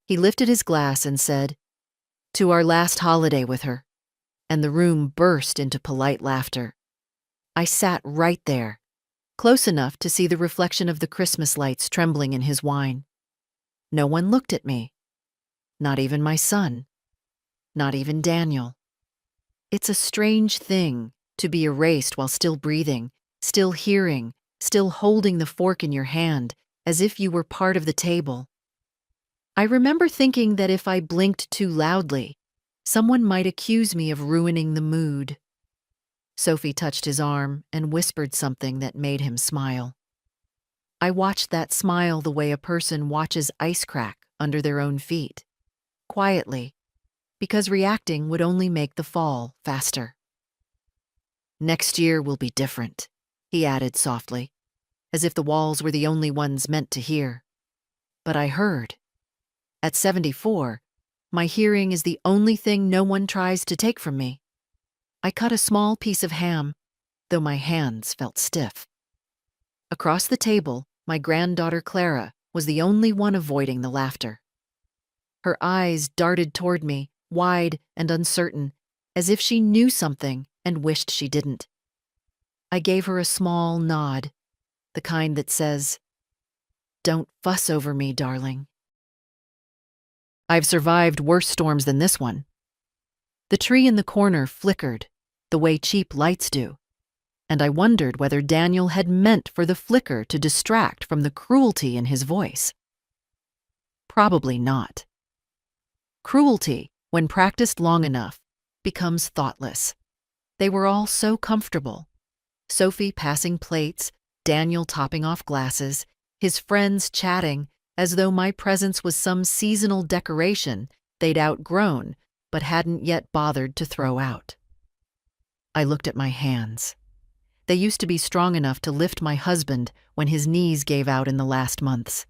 He lifted his glass and said, "To our last holiday with her," and the room burst into polite laughter. I sat right there, close enough to see the reflection of the Christmas lights trembling in his wine. No one looked at me. Not even my son. Not even Daniel. It's a strange thing to be erased while still breathing, still hearing, still holding the fork in your hand, as if you were part of the table. I remember thinking that if I blinked too loudly, someone might accuse me of ruining the mood. Sophie touched his arm and whispered something that made him smile. I watched that smile the way a person watches ice crack under their own feet, quietly, because reacting would only make the fall faster. "Next year will be different," he added softly, as if the walls were the only ones meant to hear. But I heard. At 74, my hearing is the only thing no one tries to take from me. I cut a small piece of ham, though my hands felt stiff. Across the table, my granddaughter Clara was the only one avoiding the laughter. Her eyes darted toward me, wide and uncertain, as if she knew something and wished she didn't. I gave her a small nod, the kind that says, "Don't fuss over me, darling." I've survived worse storms than this one. The tree in the corner flickered, the way cheap lights do, and I wondered whether Daniel had meant for the flicker to distract from the cruelty in his voice. Probably not. Cruelty, when practiced long enough, becomes thoughtless. They were all so comfortable. Sophie passing plates, Daniel topping off glasses, his friends chatting, as though my presence was some seasonal decoration they'd outgrown but hadn't yet bothered to throw out. I looked at my hands. They used to be strong enough to lift my husband when his knees gave out in the last months.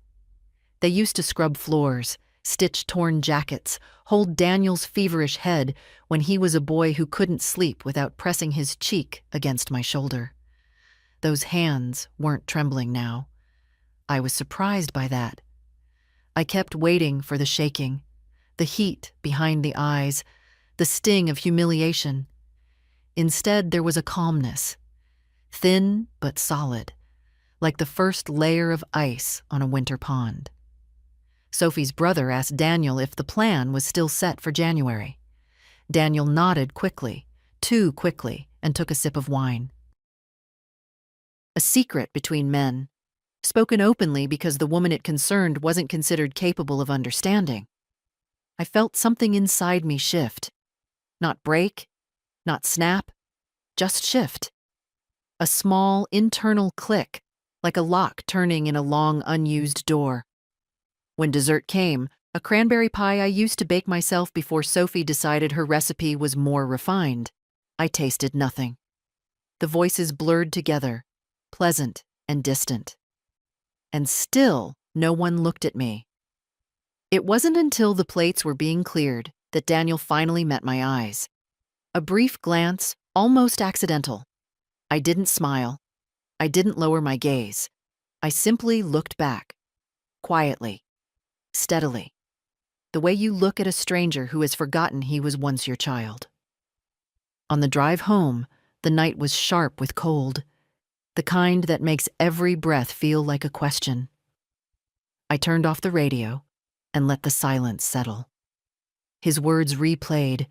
They used to scrub floors, stitch torn jackets, hold Daniel's feverish head when he was a boy who couldn't sleep without pressing his cheek against my shoulder. Those hands weren't trembling now. I was surprised by that. I kept waiting for the shaking, the heat behind the eyes, the sting of humiliation. Instead, there was a calmness, thin but solid, like the first layer of ice on a winter pond. Sophie's brother asked Daniel if the plan was still set for January. Daniel nodded quickly, too quickly, and took a sip of wine. A secret between men, spoken openly because the woman it concerned wasn't considered capable of understanding. I felt something inside me shift. Not break, not snap, just shift. A small internal click, like a lock turning in a long unused door. When dessert came, a cranberry pie I used to bake myself before Sophie decided her recipe was more refined, I tasted nothing. The voices blurred together, pleasant and distant. And still, no one looked at me. It wasn't until the plates were being cleared that Daniel finally met my eyes. A brief glance, almost accidental. I didn't smile. I didn't lower my gaze. I simply looked back, quietly, steadily, the way you look at a stranger who has forgotten he was once your child. On the drive home, the night was sharp with cold, the kind that makes every breath feel like a question. I turned off the radio and let the silence settle. His words replayed,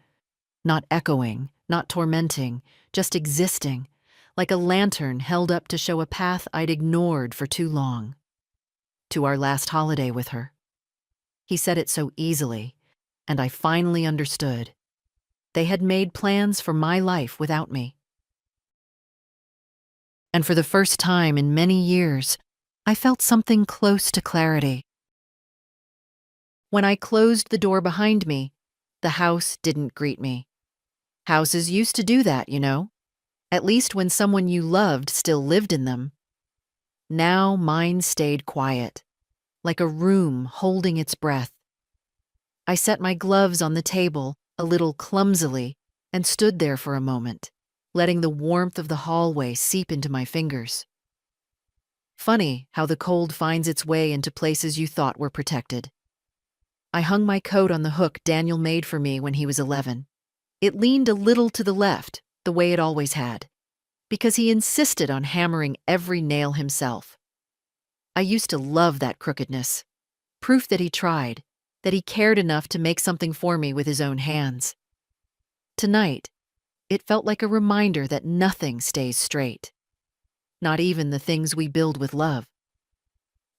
not echoing, not tormenting, just existing, like a lantern held up to show a path I'd ignored for too long. To our last holiday with her. He said it so easily, and I finally understood. They had made plans for my life without me. And for the first time in many years, I felt something close to clarity. When I closed the door behind me, the house didn't greet me. Houses used to do that, you know, at least when someone you loved still lived in them. Now mine stayed quiet, like a room holding its breath. I set my gloves on the table, a little clumsily, and stood there for a moment, letting the warmth of the hallway seep into my fingers. Funny how the cold finds its way into places you thought were protected. I hung my coat on the hook Daniel made for me when he was 11. It leaned a little to the left, the way it always had, because he insisted on hammering every nail himself. I used to love that crookedness. Proof that he tried, that he cared enough to make something for me with his own hands. Tonight, it felt like a reminder that nothing stays straight. Not even the things we build with love.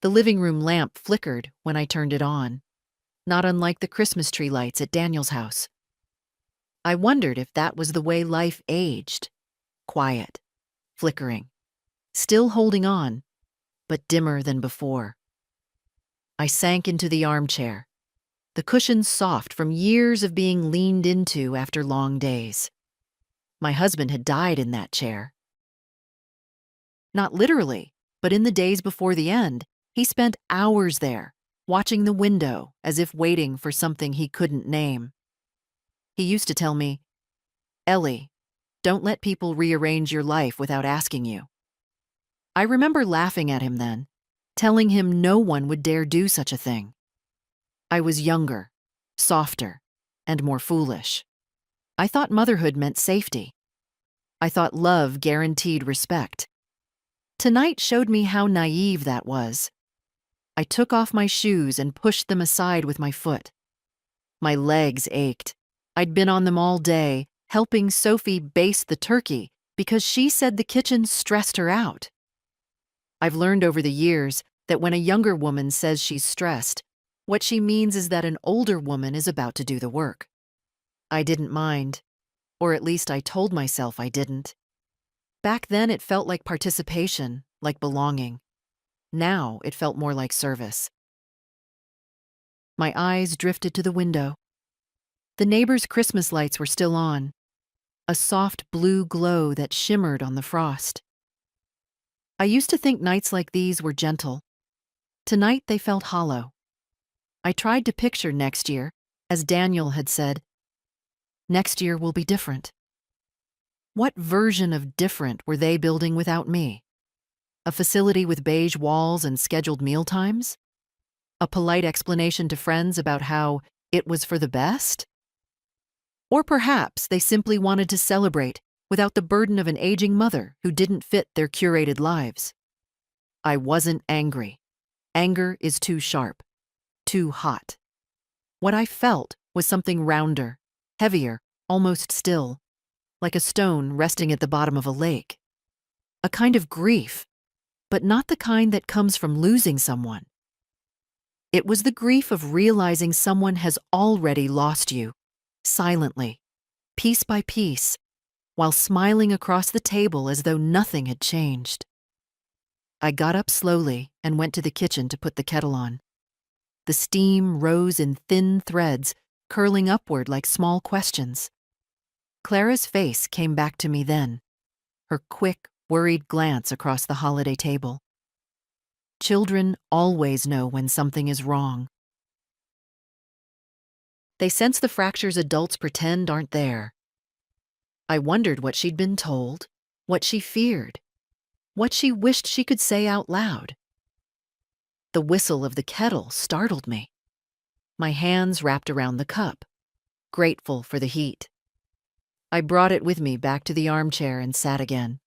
The living room lamp flickered when I turned it on, not unlike the Christmas tree lights at Daniel's house. I wondered if that was the way life aged. Quiet, flickering, still holding on, but dimmer than before. I sank into the armchair, the cushions soft from years of being leaned into after long days. My husband had died in that chair. Not literally, but in the days before the end, he spent hours there, watching the window as if waiting for something he couldn't name. He used to tell me, "Ellie, don't let people rearrange your life without asking you." I remember laughing at him then, telling him no one would dare do such a thing. I was younger, softer, and more foolish. I thought motherhood meant safety. I thought love guaranteed respect. Tonight showed me how naive that was. I took off my shoes and pushed them aside with my foot. My legs ached. I'd been on them all day, helping Sophie baste the turkey because she said the kitchen stressed her out. I've learned over the years that when a younger woman says she's stressed, what she means is that an older woman is about to do the work. I didn't mind, or at least I told myself I didn't. Back then it felt like participation, like belonging. Now it felt more like service. My eyes drifted to the window. The neighbors' Christmas lights were still on, a soft blue glow that shimmered on the frost. I used to think nights like these were gentle. Tonight they felt hollow. I tried to picture next year, as Daniel had said, next year will be different. What version of different were they building without me? A facility with beige walls and scheduled mealtimes? A polite explanation to friends about how it was for the best? Or perhaps they simply wanted to celebrate without the burden of an aging mother who didn't fit their curated lives. I wasn't angry. Anger is too sharp, too hot. What I felt was something rounder, heavier, almost still, like a stone resting at the bottom of a lake. A kind of grief, but not the kind that comes from losing someone. It was the grief of realizing someone has already lost you, silently, piece by piece, while smiling across the table as though nothing had changed. I got up slowly and went to the kitchen to put the kettle on. The steam rose in thin threads, curling upward like small questions. Clara's face came back to me then, her quick, worried glance across the holiday table. Children always know when something is wrong. They sense the fractures adults pretend aren't there. I wondered what she'd been told, what she feared, what she wished she could say out loud. The whistle of the kettle startled me. My hands wrapped around the cup, grateful for the heat. I brought it with me back to the armchair and sat again,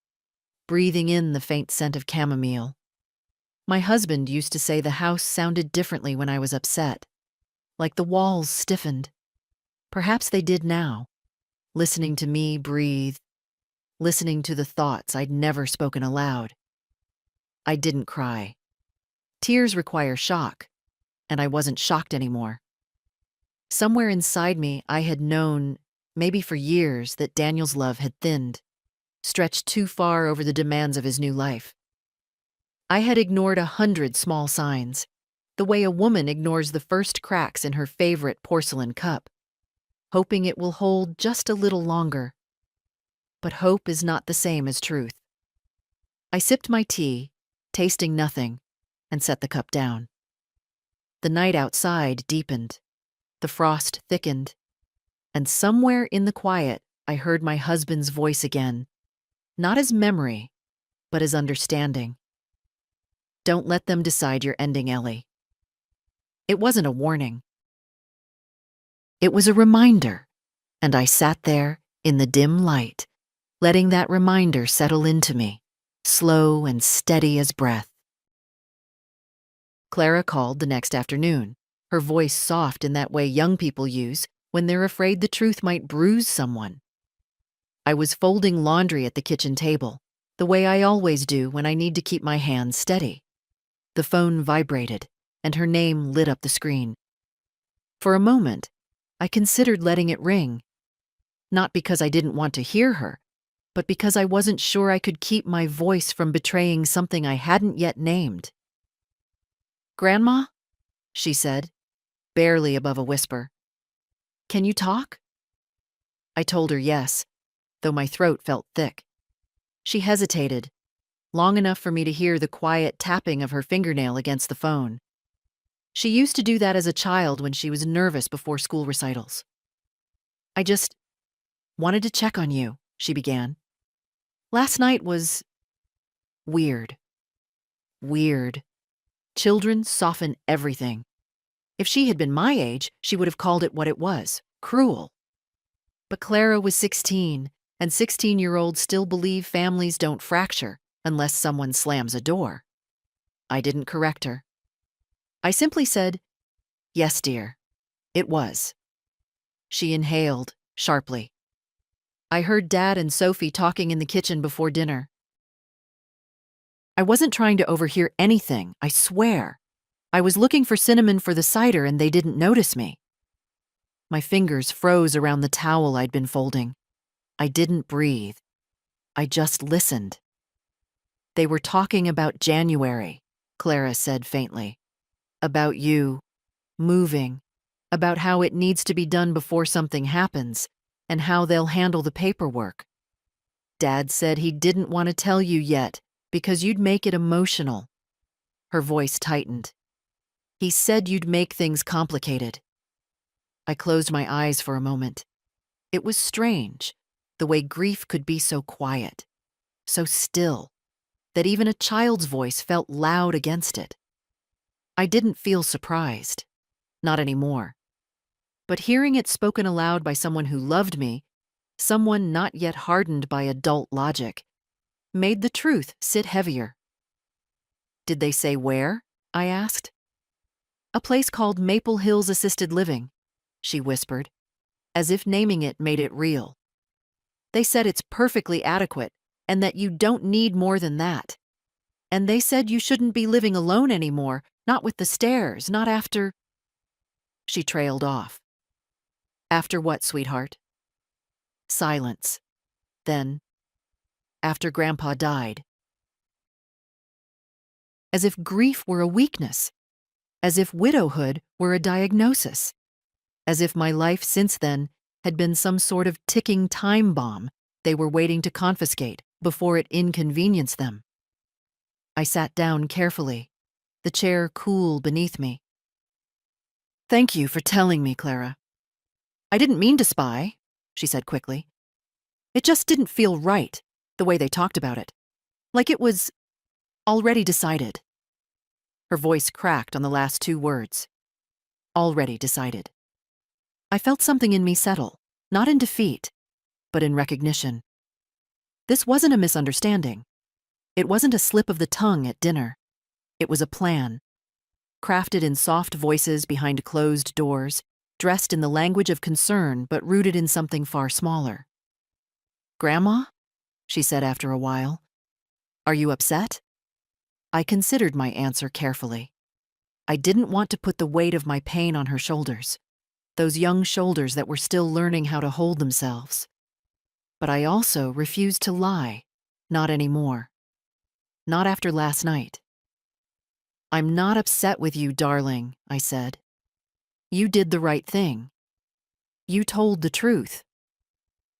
breathing in the faint scent of chamomile. My husband used to say the house sounded differently when I was upset, like the walls stiffened. Perhaps they did now, listening to me breathe, listening to the thoughts I'd never spoken aloud. I didn't cry. Tears require shock, and I wasn't shocked anymore. Somewhere inside me, I had known, maybe for years, that Daniel's love had thinned, stretched too far over the demands of his new life. I had ignored 100 small signs, the way a woman ignores the first cracks in her favorite porcelain cup, hoping it will hold just a little longer. But hope is not the same as truth. I sipped my tea, tasting nothing, and set the cup down. The night outside deepened. The frost thickened. And somewhere in the quiet, I heard my husband's voice again, not as memory, but as understanding. Don't let them decide your ending, Ellie. It wasn't a warning. It was a reminder, and I sat there in the dim light, letting that reminder settle into me, slow and steady as breath. Clara called the next afternoon, her voice soft in that way young people use when they're afraid the truth might bruise someone. I was folding laundry at the kitchen table, the way I always do when I need to keep my hands steady. The phone vibrated, and her name lit up the screen. For a moment, I considered letting it ring, not because I didn't want to hear her, but because I wasn't sure I could keep my voice from betraying something I hadn't yet named. "Grandma?" she said, barely above a whisper. "Can you talk?" I told her yes, though my throat felt thick. She hesitated, long enough for me to hear the quiet tapping of her fingernail against the phone. She used to do that as a child when she was nervous before school recitals. "I just wanted to check on you," she began. "Last night was weird. Weird. Children soften everything. If she had been my age, she would have called it what it was, cruel. But Clara was 16, and 16-year-olds still believe families don't fracture unless someone slams a door. I didn't correct her. I simply said, "Yes, dear, it was." She inhaled sharply. I heard Dad and Sophie talking in the kitchen before dinner. I wasn't trying to overhear anything, I swear. I was looking for cinnamon for the cider and they didn't notice me. My fingers froze around the towel I'd been folding. I didn't breathe. I just listened. "They were talking about January," Clara said faintly. "About you, moving, about how it needs to be done before something happens, and how they'll handle the paperwork. Dad said he didn't want to tell you yet because you'd make it emotional." Her voice tightened. "He said you'd make things complicated." I closed my eyes for a moment. It was strange, the way grief could be so quiet, so still, that even a child's voice felt loud against it. I didn't feel surprised. Not anymore. But hearing it spoken aloud by someone who loved me, someone not yet hardened by adult logic, made the truth sit heavier. "Did they say where?" I asked. "A place called Maple Hills Assisted Living," she whispered, as if naming it made it real. "They said it's perfectly adequate and that you don't need more than that. And they said you shouldn't be living alone anymore, not with the stairs, not after—" She trailed off. "After what, sweetheart?" Silence. Then, "After Grandpa died." As if grief were a weakness. As if widowhood were a diagnosis. As if my life since then had been some sort of ticking time bomb they were waiting to confiscate before it inconvenienced them. I sat down carefully, the chair cool beneath me. "Thank you for telling me, Clara. I didn't mean to spy," she said quickly. "It just didn't feel right, the way they talked about it. Like it was already decided." Her voice cracked on the last two words. Already decided. I felt something in me settle, not in defeat, but in recognition. This wasn't a misunderstanding. It wasn't a slip of the tongue at dinner. It was a plan, crafted in soft voices behind closed doors, dressed in the language of concern but rooted in something far smaller. "Grandma?" she said after a while. "Are you upset?" I considered my answer carefully. I didn't want to put the weight of my pain on her shoulders, those young shoulders that were still learning how to hold themselves. But I also refused to lie, not anymore. Not after last night. "I'm not upset with you, darling," I said. "You did the right thing. You told the truth."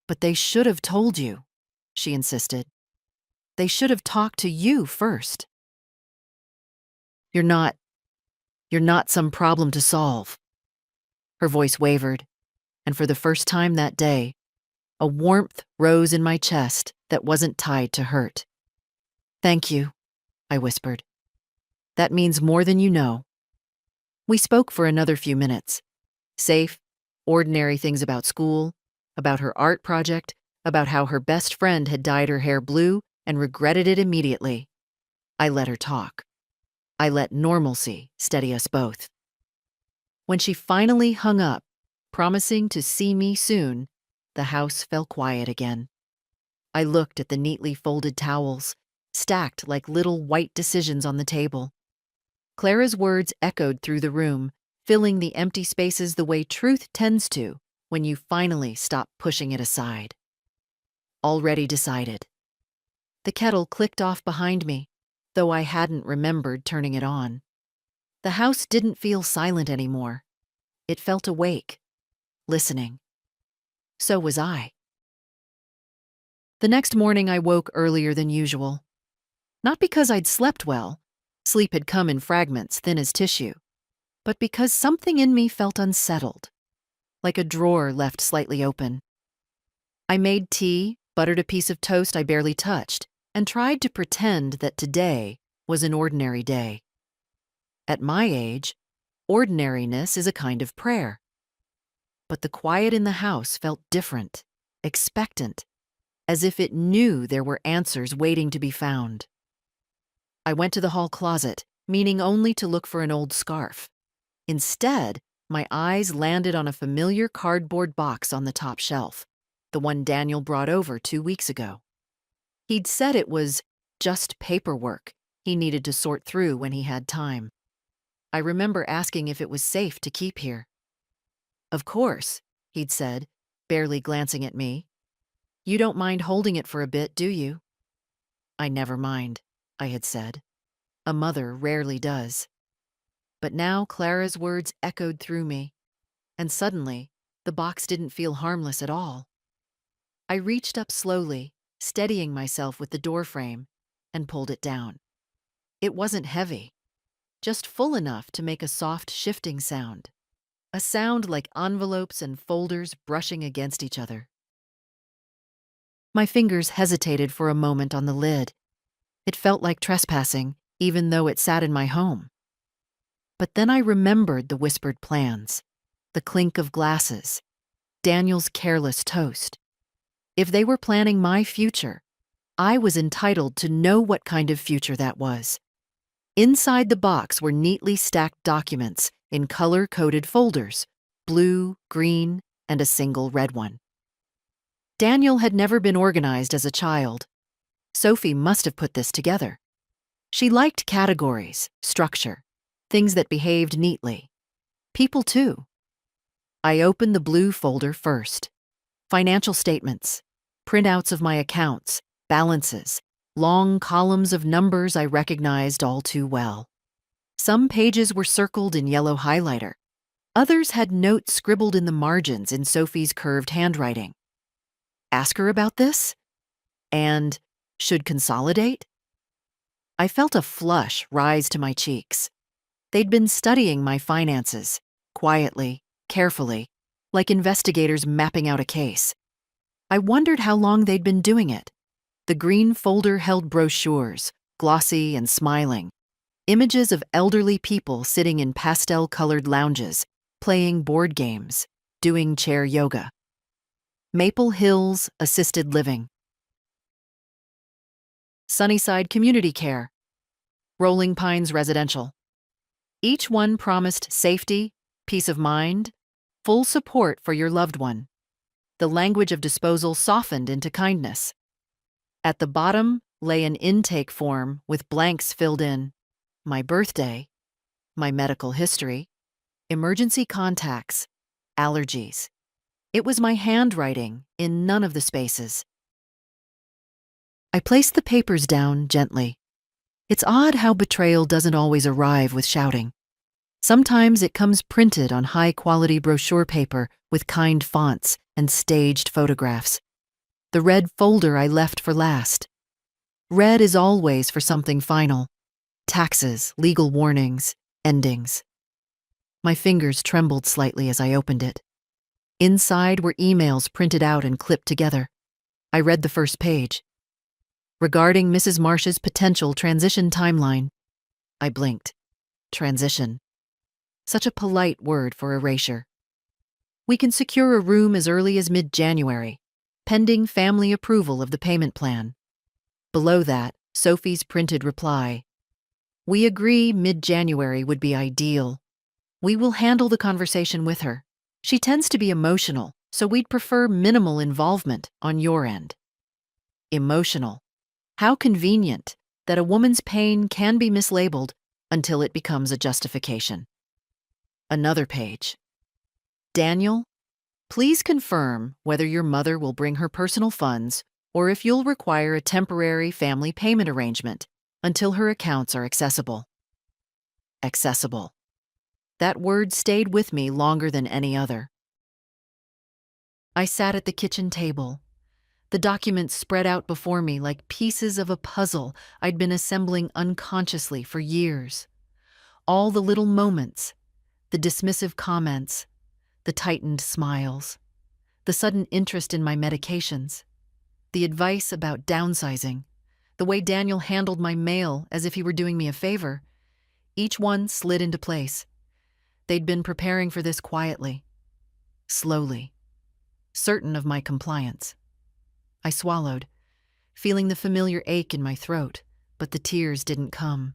"But they should have told you," she insisted. "They should have talked to you first. You're not some problem to solve." Her voice wavered, and for the first time that day, a warmth rose in my chest that wasn't tied to hurt. "Thank you," I whispered. "That means more than you know." We spoke for another few minutes, safe, Ordinary things about school, about her art project, about how her best friend had dyed her hair blue and regretted it immediately. I let her talk. I let normalcy steady us both. When she finally hung up, promising to see me soon, the house fell quiet again. I looked at the neatly folded towels, stacked like little white decisions on the table. Clara's words echoed through the room, filling the empty spaces the way truth tends to when you finally stop pushing it aside. Already decided. The kettle clicked off behind me, though I hadn't remembered turning it on. The house didn't feel silent anymore. It felt awake, listening. So was I. The next morning I woke earlier than usual. Not because I'd slept well, sleep had come in fragments thin as tissue, but because something in me felt unsettled, like a drawer left slightly open. I made tea, buttered a piece of toast I barely touched, and tried to pretend that today was an ordinary day. At my age, ordinariness is a kind of prayer. But the quiet in the house felt different, expectant, as if it knew there were answers waiting to be found. I went to the hall closet, meaning only to look for an old scarf. Instead, my eyes landed on a familiar cardboard box on the top shelf, the one Daniel brought over 2 weeks ago. He'd said it was just paperwork he needed to sort through when he had time. I remember asking if it was safe to keep here. "Of course," he'd said, barely glancing at me. "You don't mind holding it for a bit, do you?" "I never mind," I had said. A mother rarely does. But now Clara's words echoed through me, and suddenly the box didn't feel harmless at all. I reached up slowly, steadying myself with the doorframe, and pulled it down. It wasn't heavy, just full enough to make a soft shifting sound, a sound like envelopes and folders brushing against each other. My fingers hesitated for a moment on the lid. It felt like trespassing, even though it sat in my home. But then I remembered the whispered plans, the clink of glasses, Daniel's careless toast. If they were planning my future, I was entitled to know what kind of future that was. Inside the box were neatly stacked documents in color-coded folders, blue, green, and a single red one. Daniel had never been organized as a child. Sophie must have put this together. She liked categories, structure, things that behaved neatly. People too. I opened the blue folder first. Financial statements, printouts of my accounts, balances, long columns of numbers I recognized all too well. Some pages were circled in yellow highlighter. Others had notes scribbled in the margins in Sophie's curved handwriting. Ask her about this? And should consolidate? I felt a flush rise to my cheeks. They'd been studying my finances, quietly, carefully, like investigators mapping out a case. I wondered how long they'd been doing it. The green folder held brochures, glossy and smiling, images of elderly people sitting in pastel-colored lounges, playing board games, doing chair yoga. Maple Hills Assisted Living. Sunnyside Community Care. Rolling Pines Residential. Each one promised safety, peace of mind, full support for your loved one. The language of disposal softened into kindness. At the bottom lay an intake form with blanks filled in: my birthday, my medical history, emergency contacts, allergies. It was my handwriting in none of the spaces. I placed the papers down gently. It's odd how betrayal doesn't always arrive with shouting. Sometimes it comes printed on high-quality brochure paper with kind fonts and staged photographs. The red folder I left for last. Red is always for something final. Taxes, legal warnings, endings. My fingers trembled slightly as I opened it. Inside were emails printed out and clipped together. I read the first page. Regarding Mrs. Marsh's potential transition timeline. I blinked. Transition. Such a polite word for erasure. We can secure a room as early as mid-January, pending family approval of the payment plan. Below that, Sophie's printed reply. We agree mid-January would be ideal. We will handle the conversation with her. She tends to be emotional, so we'd prefer minimal involvement on your end. Emotional. How convenient that a woman's pain can be mislabeled until it becomes a justification. Another page. Daniel, please confirm whether your mother will bring her personal funds or if you'll require a temporary family payment arrangement until her accounts are accessible. Accessible. That word stayed with me longer than any other. I sat at the kitchen table. The documents spread out before me like pieces of a puzzle I'd been assembling unconsciously for years. All the little moments, the dismissive comments, the tightened smiles, the sudden interest in my medications, the advice about downsizing, the way Daniel handled my mail as if he were doing me a favor. Each one slid into place. They'd been preparing for this quietly, slowly, certain of my compliance. I swallowed, feeling the familiar ache in my throat, but the tears didn't come.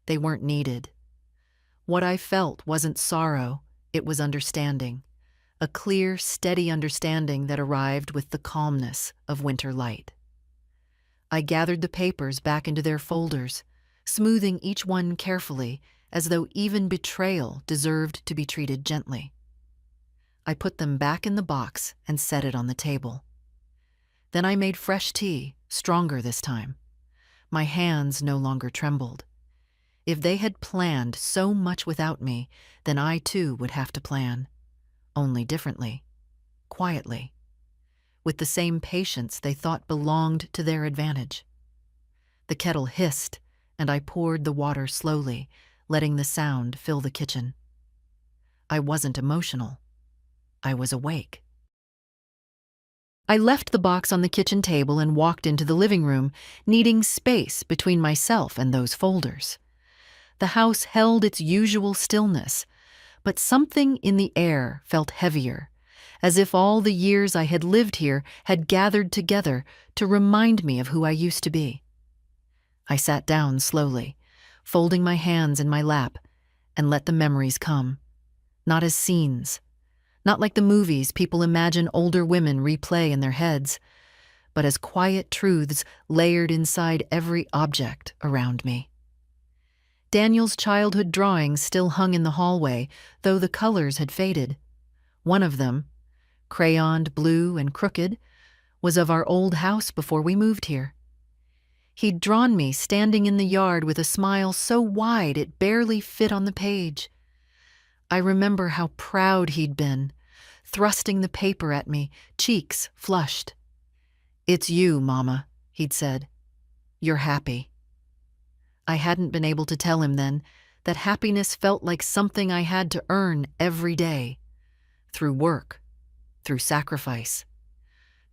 They weren't needed. What I felt wasn't sorrow, it was understanding, a clear, steady understanding that arrived with the calmness of winter light. I gathered the papers back into their folders, smoothing each one carefully, as though even betrayal deserved to be treated gently. I put them back in the box and set it on the table. Then I made fresh tea, stronger this time. My hands no longer trembled. If they had planned so much without me, then I too would have to plan, only differently, quietly, with the same patience they thought belonged to their advantage. The kettle hissed, and I poured the water slowly, letting the sound fill the kitchen. I wasn't emotional. I was awake. I left the box on the kitchen table and walked into the living room, needing space between myself and those folders. The house held its usual stillness, but something in the air felt heavier, as if all the years I had lived here had gathered together to remind me of who I used to be. I sat down slowly, folding my hands in my lap, and let the memories come, not as scenes, not like the movies people imagine older women replay in their heads, but as quiet truths layered inside every object around me. Daniel's childhood drawings still hung in the hallway, though the colors had faded. One of them, crayoned blue and crooked, was of our old house before we moved here. He'd drawn me standing in the yard with a smile so wide it barely fit on the page. I remember how proud he'd been, thrusting the paper at me, cheeks flushed. "It's you, Mama," he'd said. "You're happy." I hadn't been able to tell him then that happiness felt like something I had to earn every day, through work, through sacrifice,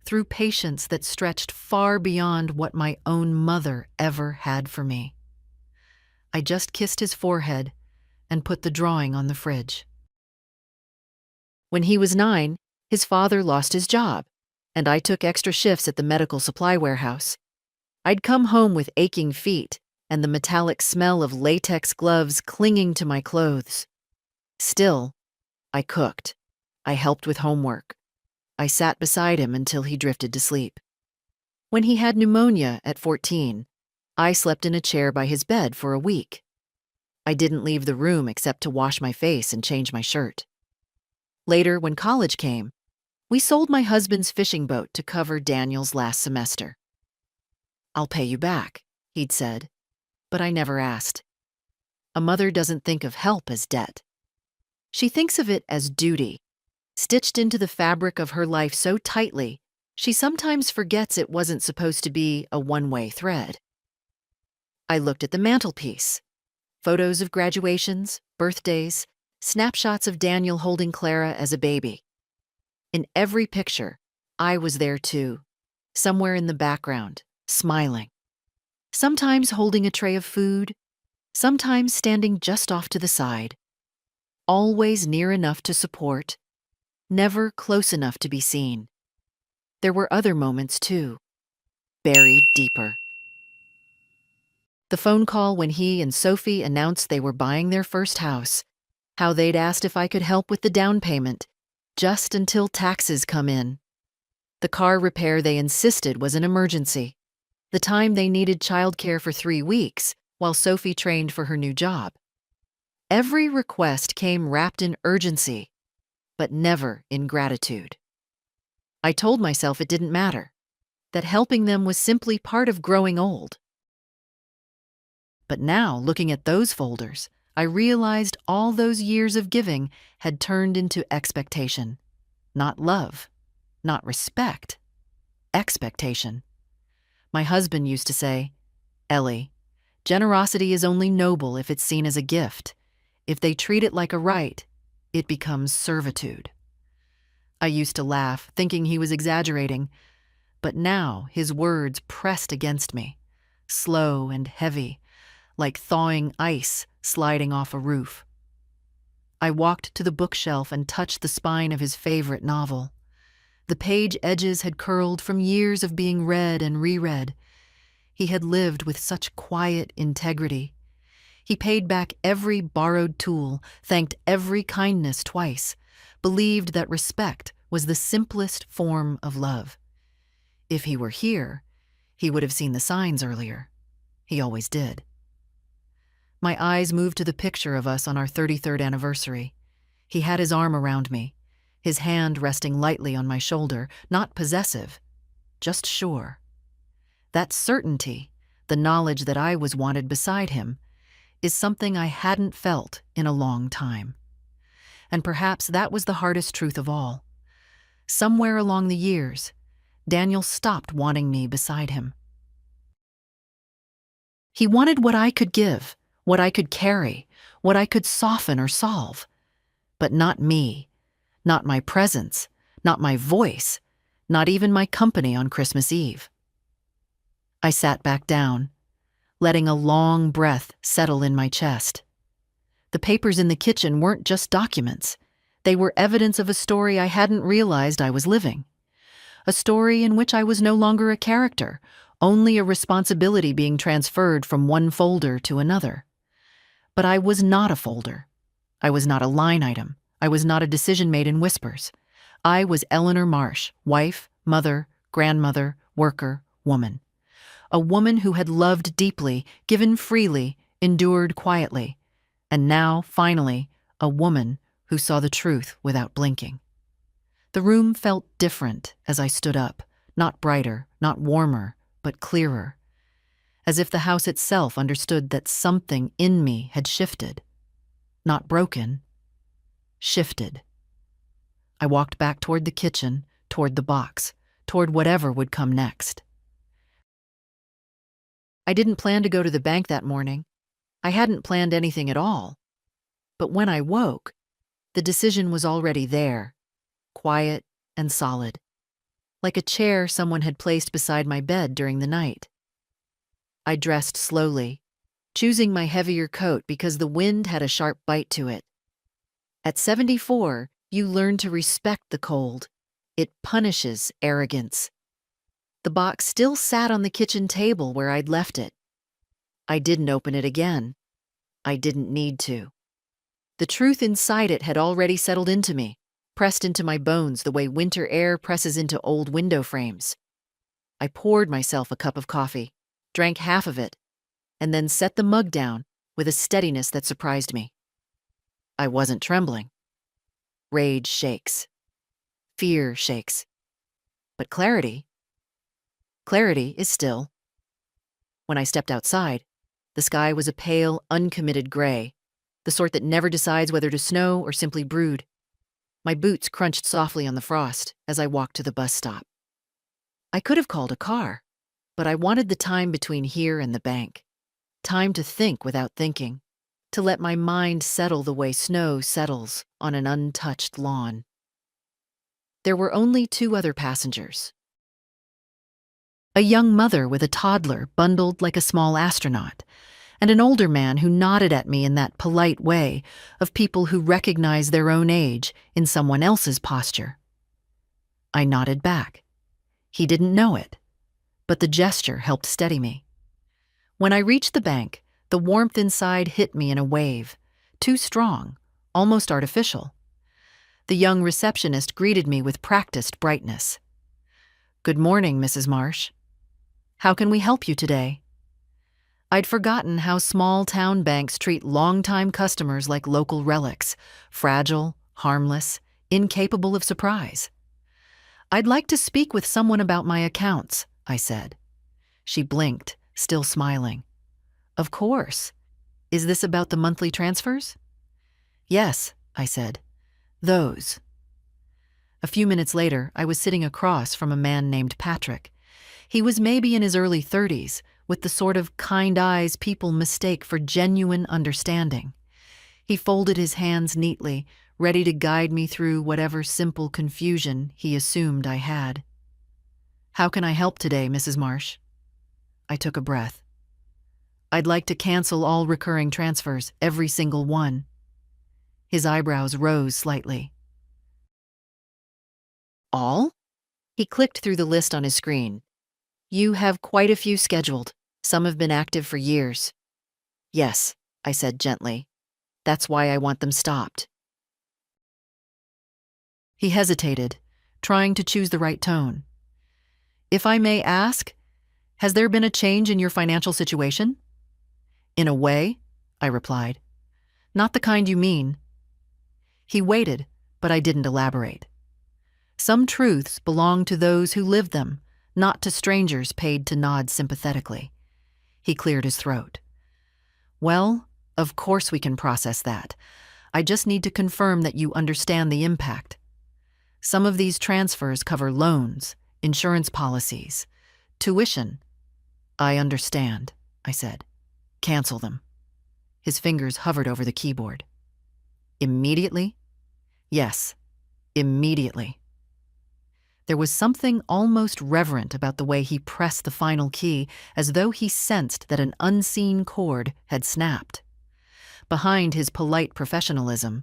through patience that stretched far beyond what my own mother ever had for me. I just kissed his forehead and put the drawing on the fridge. When he was 9, his father lost his job, and I took extra shifts at the medical supply warehouse. I'd come home with aching feet and the metallic smell of latex gloves clinging to my clothes. Still, I cooked. I helped with homework. I sat beside him until he drifted to sleep. When he had pneumonia at 14, I slept in a chair by his bed for a week. I didn't leave the room except to wash my face and change my shirt. Later, when college came, we sold my husband's fishing boat to cover Daniel's last semester. "I'll pay you back," he'd said, but I never asked. A mother doesn't think of help as debt. She thinks of it as duty, stitched into the fabric of her life so tightly, she sometimes forgets it wasn't supposed to be a one-way thread. I looked at the mantelpiece. Photos of graduations, birthdays, snapshots of Daniel holding Clara as a baby. In every picture, I was there too, somewhere in the background, smiling. Sometimes holding a tray of food, sometimes standing just off to the side. Always near enough to support, never close enough to be seen. There were other moments too, buried deeper. The phone call when he and Sophie announced they were buying their first house, how they'd asked if I could help with the down payment, just until taxes come in. The car repair they insisted was an emergency. The time they needed childcare for 3 weeks while Sophie trained for her new job. Every request came wrapped in urgency, but never in gratitude. I told myself it didn't matter, that helping them was simply part of growing old. But now, looking at those folders, I realized all those years of giving had turned into expectation. Not love, not respect, expectation. My husband used to say, "Ellie, generosity is only noble if it's seen as a gift. If they treat it like a right, it becomes servitude." I used to laugh, thinking he was exaggerating, but now his words pressed against me, slow and heavy, like thawing ice sliding off a roof. I walked to the bookshelf and touched the spine of his favorite novel. The page edges had curled from years of being read and reread. He had lived with such quiet integrity. He paid back every borrowed tool, thanked every kindness twice, believed that respect was the simplest form of love. If he were here, he would have seen the signs earlier. He always did. My eyes moved to the picture of us on our 33rd anniversary. He had his arm around me, his hand resting lightly on my shoulder, not possessive, just sure. That certainty, the knowledge that I was wanted beside him, is something I hadn't felt in a long time. And perhaps that was the hardest truth of all. Somewhere along the years, Daniel stopped wanting me beside him. He wanted what I could give, what I could carry, what I could soften or solve. But not me, not my presence, not my voice, not even my company on Christmas Eve. I sat back down, letting a long breath settle in my chest. The papers in the kitchen weren't just documents. They were evidence of a story I hadn't realized I was living. A story in which I was no longer a character, only a responsibility being transferred from one folder to another. But I was not a folder. I was not a line item. I was not a decision made in whispers. I was Eleanor Marsh, wife, mother, grandmother, worker, woman. A woman who had loved deeply, given freely, endured quietly. And now, finally, a woman who saw the truth without blinking. The room felt different as I stood up, not brighter, not warmer, but clearer. As if the house itself understood that something in me had shifted. Not broken, shifted. I walked back toward the kitchen, toward the box, toward whatever would come next. I didn't plan to go to the bank that morning. I hadn't planned anything at all. But when I woke, the decision was already there, quiet and solid, like a chair someone had placed beside my bed during the night. I dressed slowly, choosing my heavier coat because the wind had a sharp bite to it. At 74, you learn to respect the cold. It punishes arrogance. The box still sat on the kitchen table where I'd left it. I didn't open it again. I didn't need to. The truth inside it had already settled into me, pressed into my bones the way winter air presses into old window frames. I poured myself a cup of coffee, drank half of it, and then set the mug down with a steadiness that surprised me. I wasn't trembling. Rage shakes. Fear shakes. But clarity is still. When I stepped outside, the sky was a pale, uncommitted gray, the sort that never decides whether to snow or simply brood. My boots crunched softly on the frost as I walked to the bus stop. I could have called a car, but I wanted the time between here and the bank. Time to think without thinking, to let my mind settle the way snow settles on an untouched lawn. There were only 2 other passengers. A young mother with a toddler bundled like a small astronaut, and an older man who nodded at me in that polite way of people who recognize their own age in someone else's posture. I nodded back. He didn't know it, but the gesture helped steady me. When I reached the bank, the warmth inside hit me in a wave, too strong, almost artificial. The young receptionist greeted me with practiced brightness. "Good morning, Mrs. Marsh. How can we help you today?" I'd forgotten how small-town banks treat longtime customers like local relics, fragile, harmless, incapable of surprise. "I'd like to speak with someone about my accounts," I said. She blinked, still smiling. "Of course. Is this about the monthly transfers?" "Yes," I said. "Those." A few minutes later, I was sitting across from a man named Patrick. He was maybe in his early 30s, with the sort of kind eyes people mistake for genuine understanding. He folded his hands neatly, ready to guide me through whatever simple confusion he assumed I had. "How can I help today, Mrs. Marsh?" I took a breath. "I'd like to cancel all recurring transfers, every single one." His eyebrows rose slightly. "All?" He clicked through the list on his screen. "You have quite a few scheduled. Some have been active for years." "Yes," I said gently. "That's why I want them stopped." He hesitated, trying to choose the right tone. "If I may ask, has there been a change in your financial situation?" "In a way," I replied. "Not the kind you mean." He waited, but I didn't elaborate. Some truths belong to those who live them, not to strangers paid to nod sympathetically. He cleared his throat. "Well, of course we can process that. I just need to confirm that you understand the impact. Some of these transfers cover loans, insurance policies, tuition." "I understand," I said. "Cancel them." His fingers hovered over the keyboard. "Immediately?" "Yes, immediately." There was something almost reverent about the way he pressed the final key, as though he sensed that an unseen chord had snapped. Behind his polite professionalism,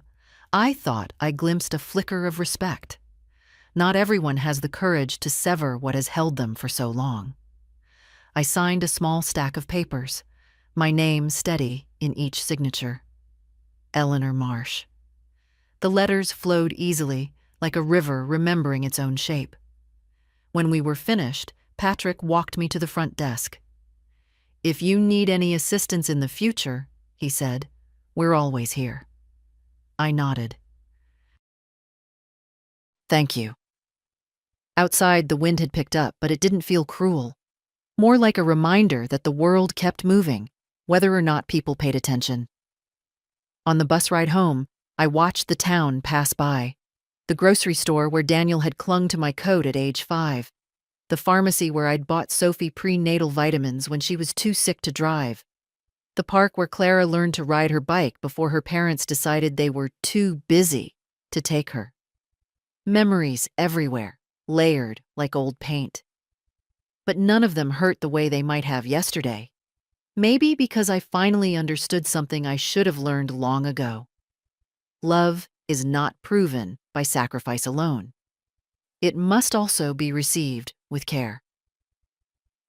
I thought I glimpsed a flicker of respect. Not everyone has the courage to sever what has held them for so long. I signed a small stack of papers, my name steady in each signature. Eleanor Marsh. The letters flowed easily, like a river remembering its own shape. When we were finished, Patrick walked me to the front desk. "If you need any assistance in the future," he said, "we're always here." I nodded. "Thank you." Outside, the wind had picked up, but it didn't feel cruel. More like a reminder that the world kept moving, whether or not people paid attention. On the bus ride home, I watched the town pass by. The grocery store where Daniel had clung to my coat at age 5. The pharmacy where I'd bought Sophie prenatal vitamins when she was too sick to drive. The park where Clara learned to ride her bike before her parents decided they were too busy to take her. Memories everywhere, layered like old paint. But none of them hurt the way they might have yesterday. Maybe because I finally understood something I should have learned long ago. Love is not proven by sacrifice alone. It must also be received with care.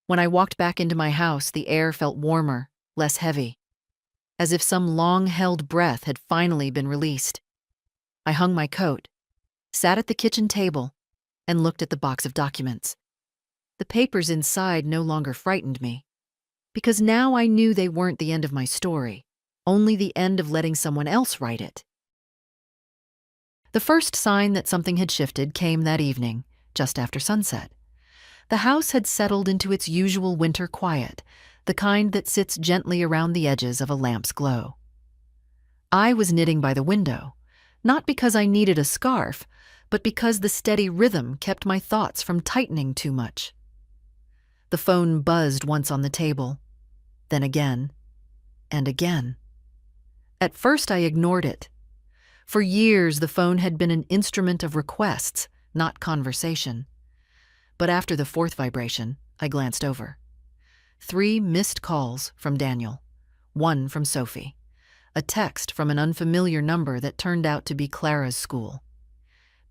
When I walked back into my house, the air felt warmer, less heavy, as if some long-held breath had finally been released. I hung my coat, sat at the kitchen table, and looked at the box of documents. The papers inside no longer frightened me, because now I knew they weren't the end of my story, only the end of letting someone else write it. The first sign that something had shifted came that evening, just after sunset. The house had settled into its usual winter quiet, the kind that sits gently around the edges of a lamp's glow. I was knitting by the window, not because I needed a scarf, but because the steady rhythm kept my thoughts from tightening too much. The phone buzzed once on the table, then again, and again. At first I ignored it. For years, the phone had been an instrument of requests, not conversation. But after the fourth vibration, I glanced over. 3 missed calls from Daniel. One from Sophie. A text from an unfamiliar number that turned out to be Clara's school.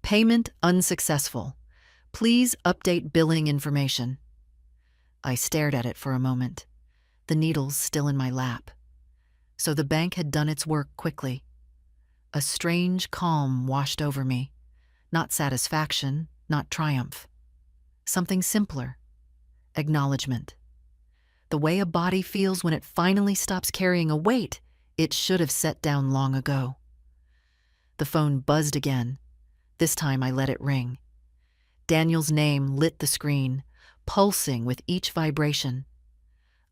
Payment unsuccessful. Please update billing information. I stared at it for a moment, the needles still in my lap. So the bank had done its work quickly. A strange calm washed over me. Not satisfaction, not triumph. Something simpler. Acknowledgement. The way a body feels when it finally stops carrying a weight it should have set down long ago. The phone buzzed again. This time I let it ring. Daniel's name lit the screen, pulsing with each vibration.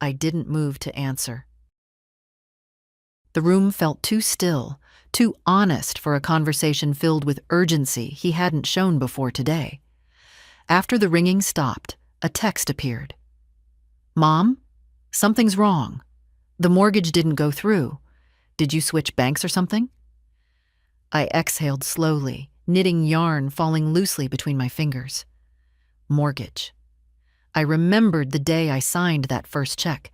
I didn't move to answer. The room felt too still, too honest for a conversation filled with urgency he hadn't shown before today. After the ringing stopped, a text appeared. "Mom, something's wrong. The mortgage didn't go through. Did you switch banks or something?" I exhaled slowly, knitting yarn falling loosely between my fingers. Mortgage. I remembered the day I signed that first check,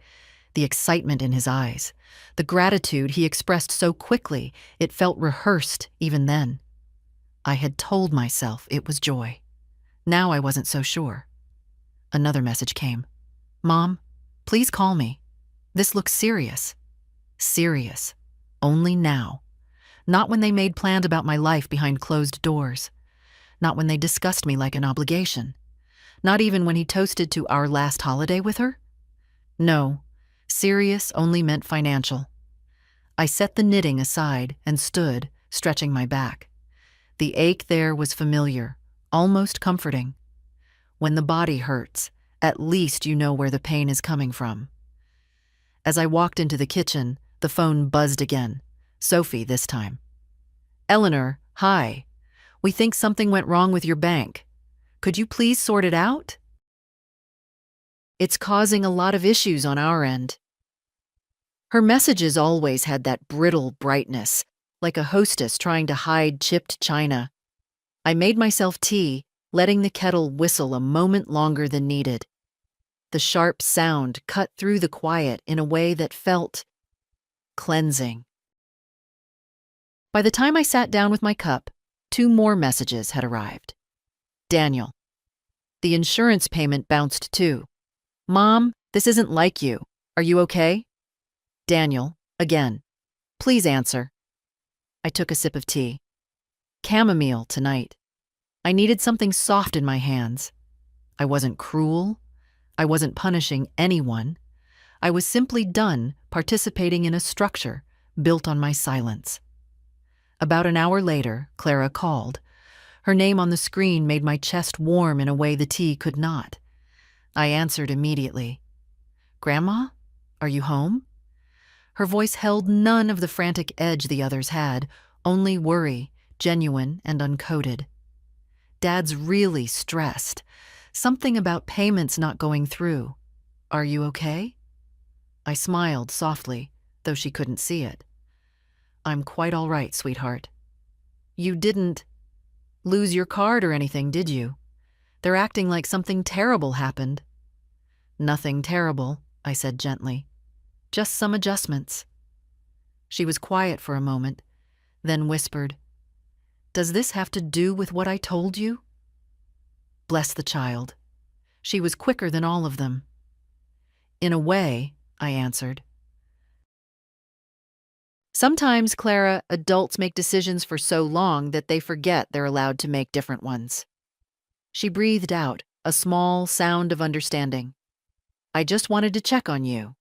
the excitement in his eyes, the gratitude he expressed so quickly it felt rehearsed even then. I had told myself it was joy. Now I wasn't so sure. Another message came. "Mom, please call me. This looks serious." Serious. Only now. Not when they made plans about my life behind closed doors. Not when they discussed me like an obligation. Not even when he toasted to our last holiday with her. No, serious only meant financial. I set the knitting aside and stood, stretching my back. The ache there was familiar, almost comforting. When the body hurts, at least you know where the pain is coming from. As I walked into the kitchen, the phone buzzed again. Sophie this time. "Eleanor, hi. We think something went wrong with your bank. Could you please sort it out? It's causing a lot of issues on our end." Her messages always had that brittle brightness, like a hostess trying to hide chipped china. I made myself tea, letting the kettle whistle a moment longer than needed. The sharp sound cut through the quiet in a way that felt cleansing. By the time I sat down with my cup, 2 more messages had arrived. Daniel. The insurance payment bounced too. "Mom, this isn't like you. Are you okay?" Daniel, again. "Please answer." I took a sip of tea. Chamomile tonight. I needed something soft in my hands. I wasn't cruel. I wasn't punishing anyone. I was simply done participating in a structure built on my silence. About an hour later, Clara called. Her name on the screen made my chest warm in a way the tea could not. I answered immediately. "Grandma, are you home?" Her voice held none of the frantic edge the others had, only worry, genuine and uncoded. "Dad's really stressed. Something about payments not going through. Are you okay?" I smiled softly, though she couldn't see it. "I'm quite all right, sweetheart." "You didn't lose your card or anything, did you? They're acting like something terrible happened." "Nothing terrible," I said gently. "Just some adjustments." She was quiet for a moment, then whispered, "Does this have to do with what I told you?" Bless the child. She was quicker than all of them. "In a way," I answered. Sometimes, Clara, adults make decisions for so long that they forget they're allowed to make different ones. She breathed out, a small sound of understanding. "I just wanted to check on you."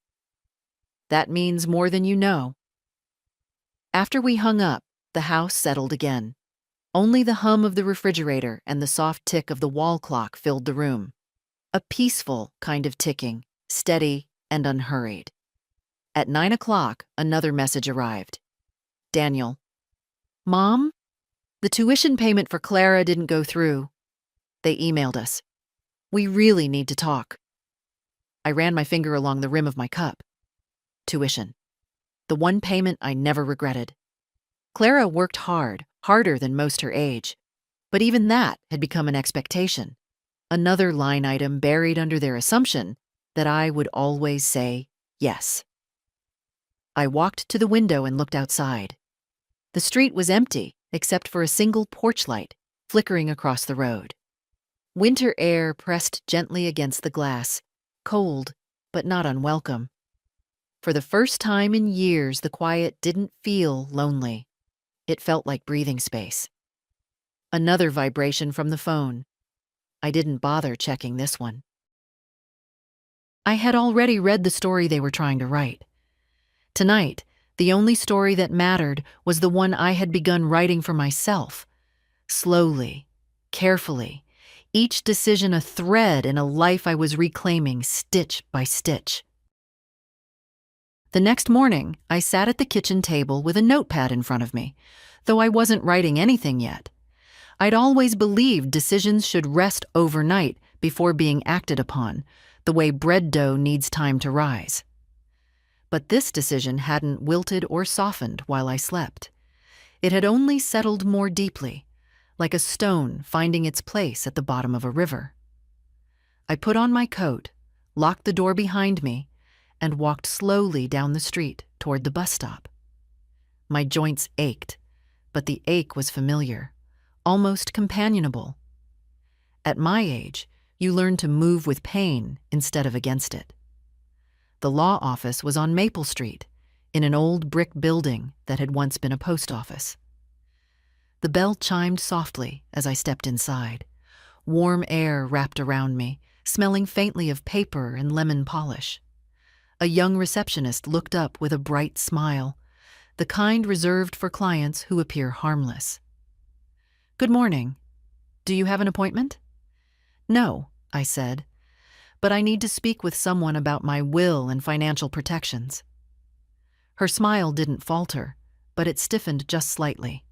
"That means more than you know." After we hung up, the house settled again. Only the hum of the refrigerator and the soft tick of the wall clock filled the room. A peaceful kind of ticking, steady and unhurried. At 9 o'clock, another message arrived. Daniel. "Mom, the tuition payment for Clara didn't go through." They emailed us. "We really need to talk." I ran my finger along the rim of my cup. Tuition. The one payment I never regretted. Clara worked hard, harder than most her age. But even that had become an expectation. Another line item buried under their assumption that I would always say yes. I walked to the window and looked outside. The street was empty, except for a single porch light flickering across the road. Winter air pressed gently against the glass, cold but not unwelcome. For the first time in years, the quiet didn't feel lonely. It felt like breathing space. Another vibration from the phone. I didn't bother checking this one. I had already read the story they were trying to write. Tonight, the only story that mattered was the one I had begun writing for myself. Slowly, carefully, each decision a thread in a life I was reclaiming stitch by stitch. The next morning, I sat at the kitchen table with a notepad in front of me, though I wasn't writing anything yet. I'd always believed decisions should rest overnight before being acted upon, the way bread dough needs time to rise. But this decision hadn't wilted or softened while I slept. It had only settled more deeply, like a stone finding its place at the bottom of a river. I put on my coat, locked the door behind me, and walked slowly down the street toward the bus stop. My joints ached, but the ache was familiar, almost companionable. At my age, you learn to move with pain instead of against it. The law office was on Maple Street, in an old brick building that had once been a post office. The bell chimed softly as I stepped inside. Warm air wrapped around me, smelling faintly of paper and lemon polish. A young receptionist looked up with a bright smile, the kind reserved for clients who appear harmless. "Good morning. Do you have an appointment?" "No," I said, "but I need to speak with someone about my will and financial protections." Her smile didn't falter, but it stiffened just slightly.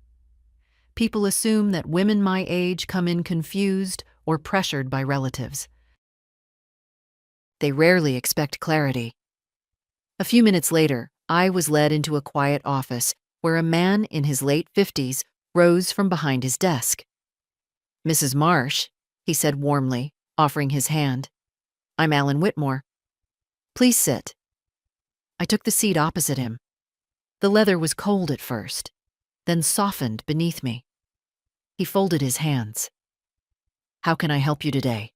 People assume that women my age come in confused or pressured by relatives. They rarely expect clarity. A few minutes later, I was led into a quiet office where a man in his late 50s rose from behind his desk. "Mrs. Marsh," he said warmly, offering his hand. "I'm Alan Whitmore. Please sit." I took the seat opposite him. The leather was cold at first, then softened beneath me. He folded his hands. "How can I help you today?"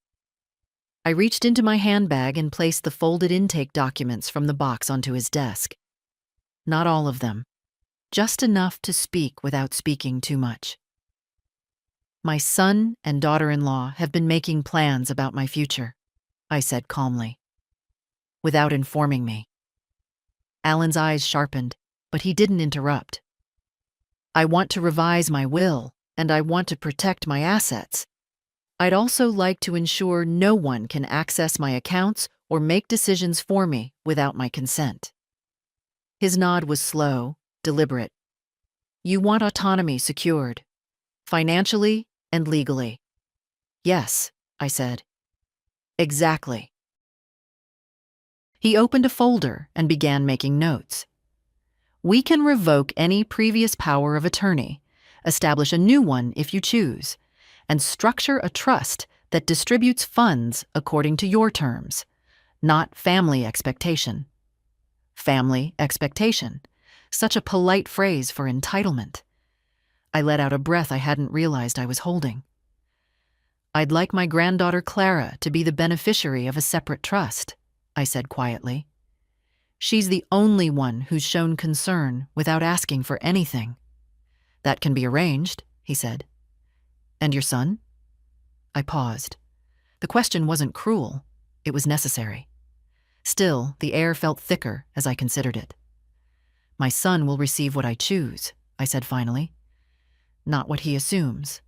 I reached into my handbag and placed the folded intake documents from the box onto his desk. Not all of them, just enough to speak without speaking too much. "My son and daughter-in-law have been making plans about my future," I said calmly, without informing me. Alan's eyes sharpened, but he didn't interrupt. "I want to revise my will, and I want to protect my assets. I'd also like to ensure no one can access my accounts or make decisions for me without my consent." His nod was slow, deliberate. "You want autonomy secured, financially and legally." "Yes," I said. "Exactly." He opened a folder and began making notes. "We can revoke any previous power of attorney, establish a new one if you choose, and structure a trust that distributes funds according to your terms, not family expectation." Family expectation. Such a polite phrase for entitlement. I let out a breath I hadn't realized I was holding. "I'd like my granddaughter Clara to be the beneficiary of a separate trust," I said quietly. "She's the only one who's shown concern without asking for anything." "That can be arranged," he said. "And your son?" I paused. The question wasn't cruel. It was necessary. Still, the air felt thicker as I considered it. "My son will receive what I choose," I said finally. "Not what he assumes."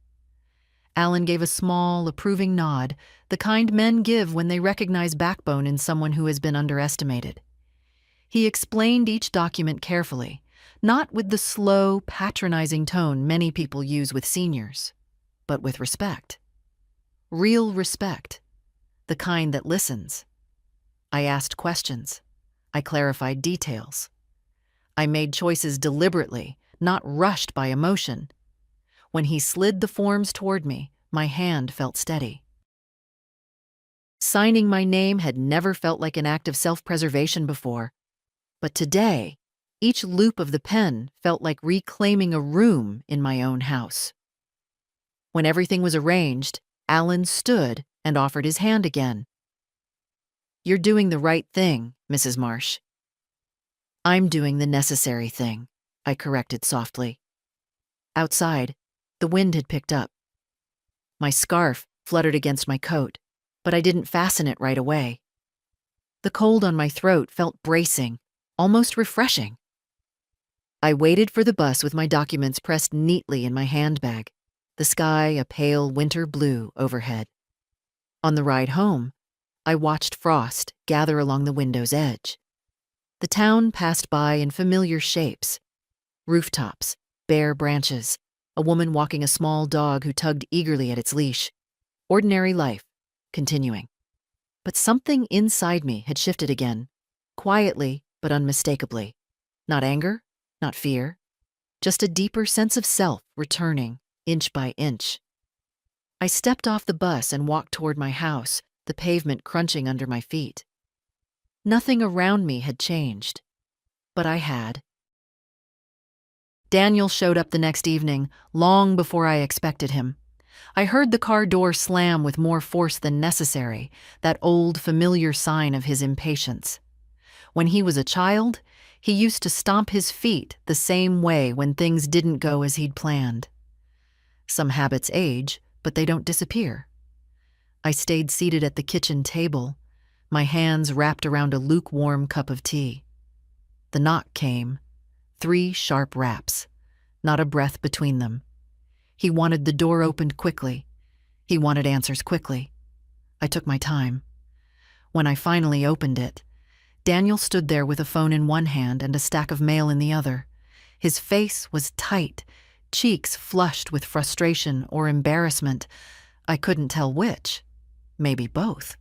Alan gave a small, approving nod, the kind men give when they recognize backbone in someone who has been underestimated. He explained each document carefully, not with the slow, patronizing tone many people use with seniors, but with respect. Real respect, the kind that listens. I asked questions. I clarified details. I made choices deliberately, not rushed by emotion. When he slid the forms toward me, my hand felt steady. Signing my name had never felt like an act of self-preservation before, but today Each loop of the pen felt like reclaiming a room in my own house. When everything was arranged, Alan stood and offered his hand again. "You're doing the right thing, Mrs. Marsh." "I'm doing the necessary thing," I corrected softly. Outside, the wind had picked up. My scarf fluttered against my coat, but I didn't fasten it right away. The cold on my throat felt bracing, almost refreshing. I waited for the bus with my documents pressed neatly in my handbag, the sky a pale winter blue overhead. On the ride home, I watched frost gather along the window's edge. The town passed by in familiar shapes: rooftops, bare branches, a woman walking a small dog who tugged eagerly at its leash. Ordinary life, continuing. But something inside me had shifted again, quietly but unmistakably. Not anger, not fear, just a deeper sense of self returning, inch by inch. I stepped off the bus and walked toward my house, the pavement crunching under my feet. Nothing around me had changed, but I had. Daniel showed up the next evening, long before I expected him. I heard the car door slam with more force than necessary, that old, familiar sign of his impatience. When he was a child, he used to stomp his feet the same way when things didn't go as he'd planned. Some habits age, but they don't disappear. I stayed seated at the kitchen table, my hands wrapped around a lukewarm cup of tea. The knock came, 3 sharp raps, not a breath between them. He wanted the door opened quickly. He wanted answers quickly. I took my time. When I finally opened it, Daniel stood there with a phone in one hand and a stack of mail in the other. His face was tight, cheeks flushed with frustration or embarrassment. I couldn't tell which. Maybe both.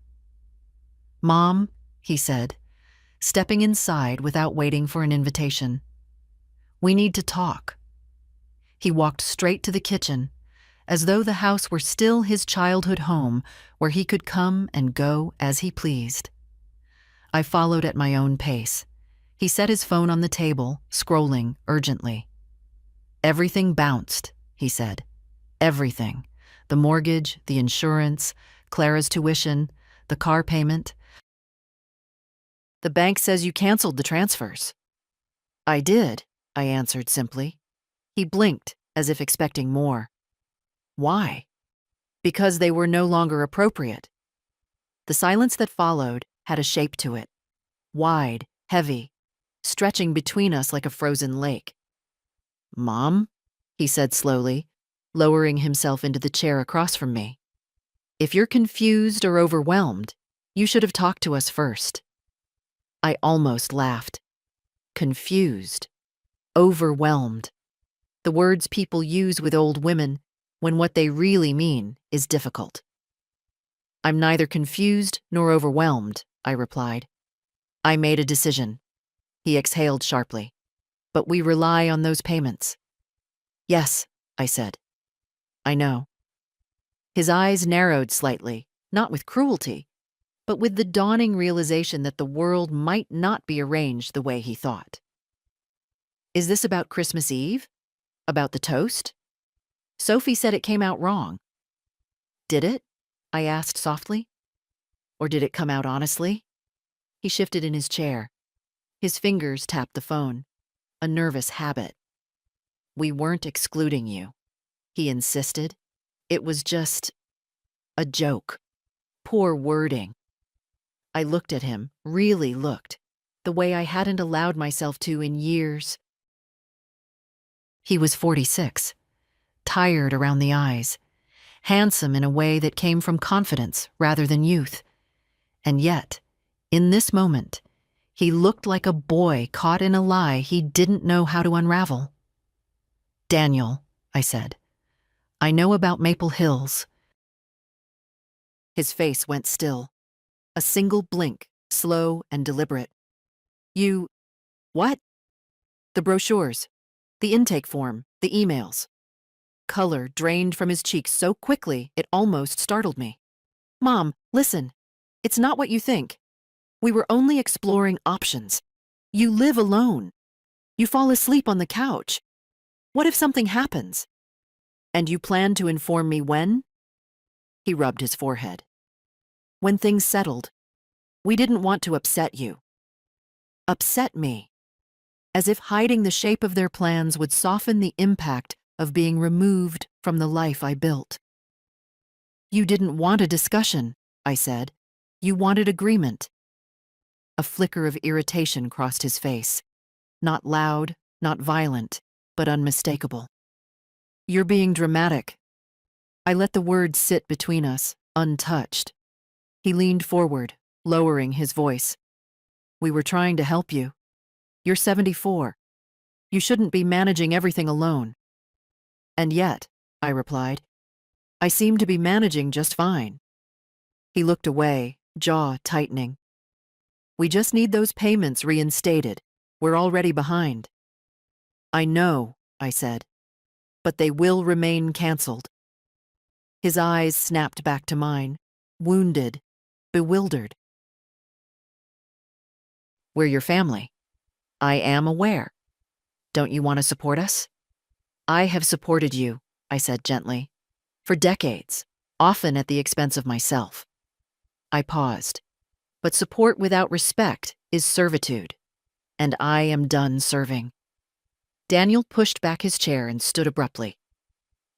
"Mom," he said, stepping inside without waiting for an invitation. "We need to talk." He walked straight to the kitchen, as though the house were still his childhood home where he could come and go as he pleased. I followed at my own pace. He set his phone on the table, scrolling urgently. "Everything bounced," he said. "Everything. The mortgage, the insurance, Clara's tuition, the car payment. The bank says you canceled the transfers." "I did," I answered simply. He blinked, as if expecting more. "Why?" "Because they were no longer appropriate." The silence that followed had a shape to it. Wide, heavy, stretching between us like a frozen lake. "Mom," he said slowly, lowering himself into the chair across from me. "If you're confused or overwhelmed, you should have talked to us first." I almost laughed. Confused. Overwhelmed. The words people use with old women when what they really mean is difficult. "I'm neither confused nor overwhelmed," I replied. "I made a decision." He exhaled sharply. "But we rely on those payments." "Yes," I said. "I know." His eyes narrowed slightly, not with cruelty, but with the dawning realization that the world might not be arranged the way he thought. "Is this about Christmas Eve? About the toast? Sophie said it came out wrong." "Did it?" I asked softly. "Or did it come out honestly?" He shifted in his chair. His fingers tapped the phone. A nervous habit. "We weren't excluding you," he insisted. "It was just a joke. Poor wording." I looked at him, really looked, the way I hadn't allowed myself to in years. He was 46, tired around the eyes, handsome in a way that came from confidence rather than youth. And yet, in this moment, he looked like a boy caught in a lie he didn't know how to unravel. "Daniel," I said, "I know about Maple Hills." His face went still. A single blink, slow and deliberate. "You... what?" "The brochures. The intake form, the emails." Color drained from his cheeks so quickly it almost startled me. "Mom, listen. It's not what you think. We were only exploring options. You live alone." You fall asleep on the couch. What if something happens? And you plan to inform me when? He rubbed his forehead. When things settled. We didn't want to upset you. Upset me. As if hiding the shape of their plans would soften the impact of being removed from the life I built. You didn't want a discussion, I said. You wanted agreement. A flicker of irritation crossed his face. Not loud, not violent, but unmistakable. You're being dramatic. I let the words sit between us, untouched. He leaned forward, lowering his voice. We were trying to help you. You're 74. You shouldn't be managing everything alone. And yet, I replied, I seem to be managing just fine. He looked away, jaw tightening. We just need those payments reinstated. We're already behind. I know, I said, but they will remain canceled. His eyes snapped back to mine, wounded, bewildered. We're your family. I am aware. Don't you want to support us? I have supported you, I said gently, for decades, often at the expense of myself. I paused. But support without respect is servitude, and I am done serving. Daniel pushed back his chair and stood abruptly.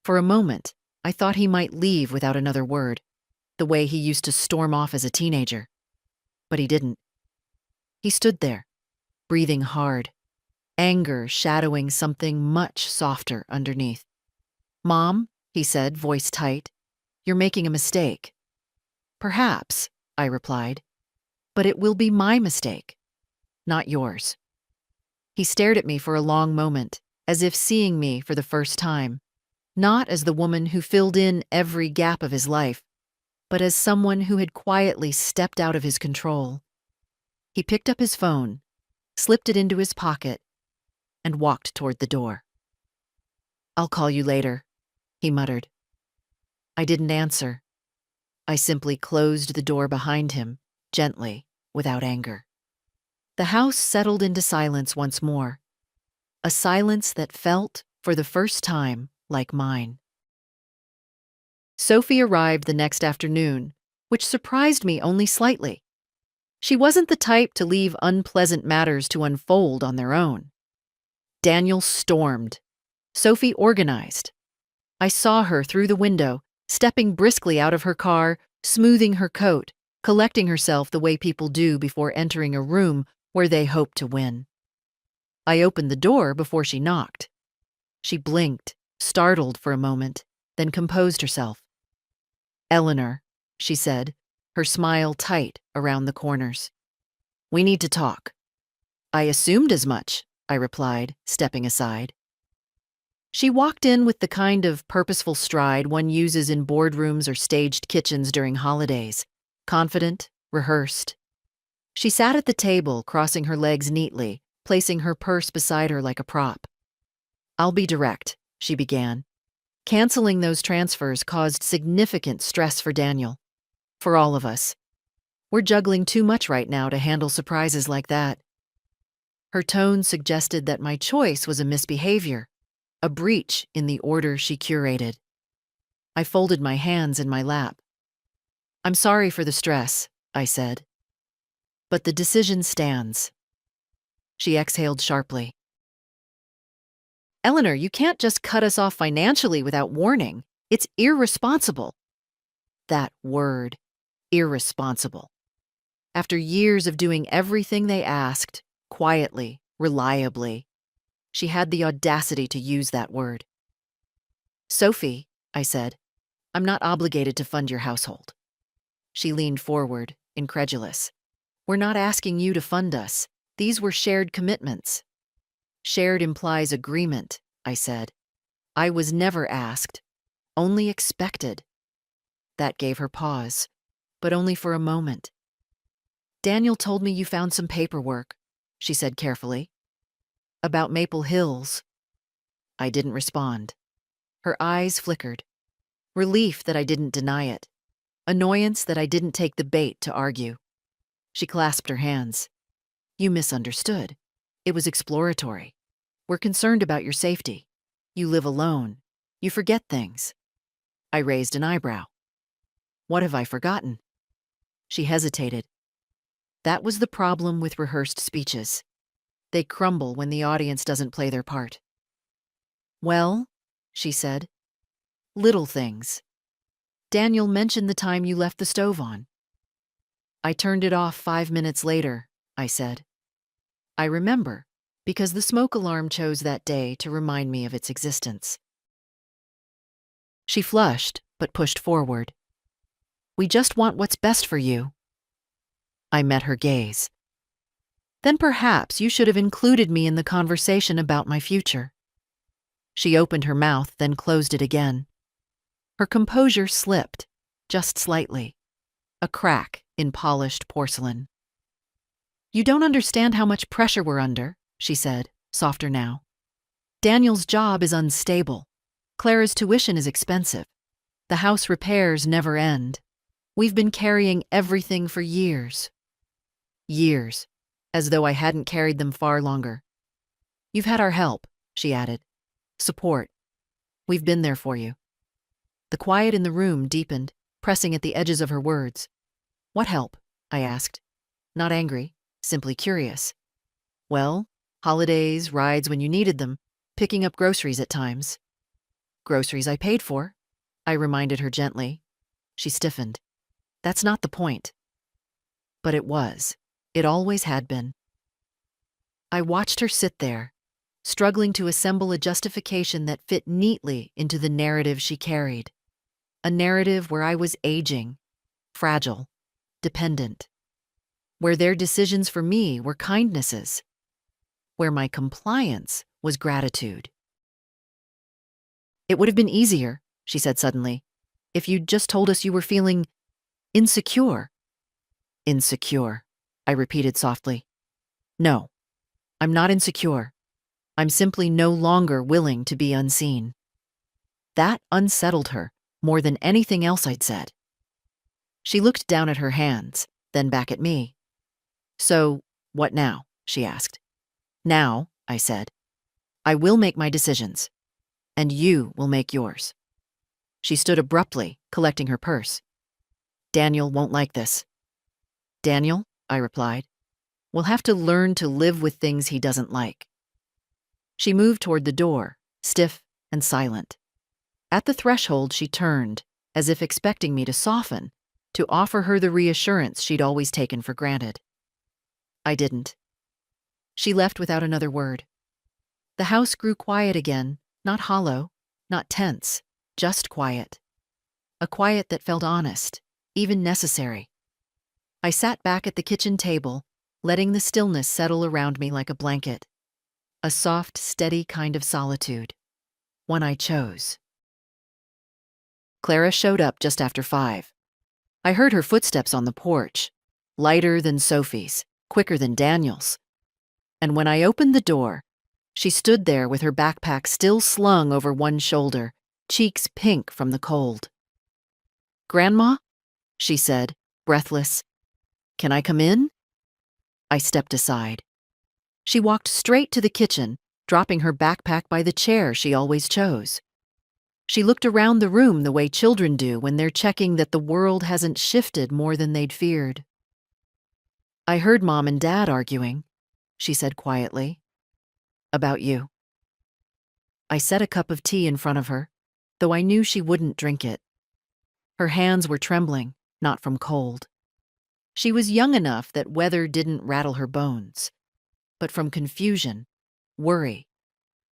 For a moment, I thought he might leave without another word, the way he used to storm off as a teenager. But he didn't. He stood there, breathing hard, anger shadowing something much softer underneath. Mom, he said, voice tight, you're making a mistake. Perhaps, I replied, but it will be my mistake, not yours. He stared at me for a long moment, as if seeing me for the first time, not as the woman who filled in every gap of his life, but as someone who had quietly stepped out of his control. He picked up his phone, slipped it into his pocket, and walked toward the door. I'll call you later, he muttered. I didn't answer. I simply closed the door behind him, gently, without anger. The house settled into silence once more, a silence that felt, for the first time, like mine. Sophie arrived the next afternoon, which surprised me only slightly. She wasn't the type to leave unpleasant matters to unfold on their own. Daniel stormed. Sophie organized. I saw her through the window, stepping briskly out of her car, smoothing her coat, collecting herself the way people do before entering a room where they hope to win. I opened the door before she knocked. She blinked, startled for a moment, then composed herself. Eleanor, she said, her smile tight around the corners. We need to talk. I assumed as much, I replied, stepping aside. She walked in with the kind of purposeful stride one uses in boardrooms or staged kitchens during holidays, confident, rehearsed. She sat at the table, crossing her legs neatly, placing her purse beside her like a prop. I'll be direct, she began. Canceling those transfers caused significant stress for Daniel. For all of us. We're juggling too much right now to handle surprises like that. Her tone suggested that my choice was a misbehavior, a breach in the order she curated. I folded my hands in my lap. I'm sorry for the stress, I said. But the decision stands. She exhaled sharply. Eleanor, you can't just cut us off financially without warning. It's irresponsible. That word. Irresponsible. After years of doing everything they asked, quietly, reliably, she had the audacity to use that word. Sophie, I said, I'm not obligated to fund your household. She leaned forward, incredulous. We're not asking you to fund us. These were shared commitments. Shared implies agreement, I said. I was never asked, only expected. That gave her pause. But only for a moment. Daniel told me you found some paperwork, she said carefully. About Maple Hills. I didn't respond. Her eyes flickered. Relief that I didn't deny it. Annoyance that I didn't take the bait to argue. She clasped her hands. You misunderstood. It was exploratory. We're concerned about your safety. You live alone. You forget things. I raised an eyebrow. What have I forgotten? She hesitated. That was the problem with rehearsed speeches. They crumble when the audience doesn't play their part. Well, she said, little things. Daniel mentioned the time you left the stove on. I turned it off 5 minutes later, I said. I remember, because the smoke alarm chose that day to remind me of its existence. She flushed, but pushed forward. We just want what's best for you. I met her gaze. Then perhaps you should have included me in the conversation about my future. She opened her mouth, then closed it again. Her composure slipped, just slightly. A crack in polished porcelain. You don't understand how much pressure we're under, she said, softer now. Daniel's job is unstable. Clara's tuition is expensive. The house repairs never end. We've been carrying everything for years. Years, as though I hadn't carried them far longer. You've had our help, she added. Support. We've been there for you. The quiet in the room deepened, pressing at the edges of her words. What help? I asked. Not angry, simply curious. Well, holidays, rides when you needed them, picking up groceries at times. Groceries I paid for, I reminded her gently. She stiffened. That's not the point. But it was. It always had been. I watched her sit there, struggling to assemble a justification that fit neatly into the narrative she carried. A narrative where I was aging, fragile, dependent. Where their decisions for me were kindnesses. Where my compliance was gratitude. It would have been easier, she said suddenly, if you'd just told us you were feeling insecure. Insecure, I repeated softly. No, I'm not insecure. I'm simply no longer willing to be unseen. That unsettled her more than anything else I'd said. She looked down at her hands, then back at me. So, what now? She asked. Now, I said, I will make my decisions, and you will make yours. She stood abruptly, collecting her purse. Daniel won't like this. Daniel, I replied, will have to learn to live with things he doesn't like. She moved toward the door, stiff and silent. At the threshold, she turned, as if expecting me to soften, to offer her the reassurance she'd always taken for granted. I didn't. She left without another word. The house grew quiet again, not hollow, not tense, just quiet. A quiet that felt honest, even necessary. I sat back at the kitchen table, letting the stillness settle around me like a blanket. A soft, steady kind of solitude. One I chose. Clara showed up just after 5. I heard her footsteps on the porch, lighter than Sophie's, quicker than Daniel's. And when I opened the door, she stood there with her backpack still slung over one shoulder, cheeks pink from the cold. Grandma? She said, breathless. Can I come in? I stepped aside. She walked straight to the kitchen, dropping her backpack by the chair she always chose. She looked around the room the way children do when they're checking that the world hasn't shifted more than they'd feared. I heard Mom and Dad arguing, she said quietly. About you. I set a cup of tea in front of her, though I knew she wouldn't drink it. Her hands were trembling, not from cold. She was young enough that weather didn't rattle her bones, but from confusion, worry,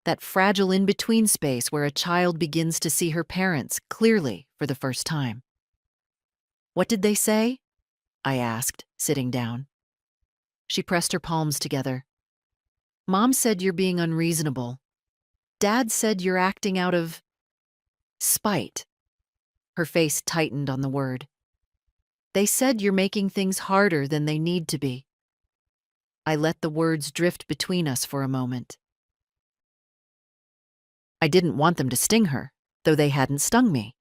that fragile in-between space where a child begins to see her parents clearly for the first time. What did they say? I asked, sitting down. She pressed her palms together. Mom said you're being unreasonable. Dad said you're acting out of spite. Her face tightened on the word. They said you're making things harder than they need to be. I let the words drift between us for a moment. I didn't want them to sting her, though they hadn't stung me.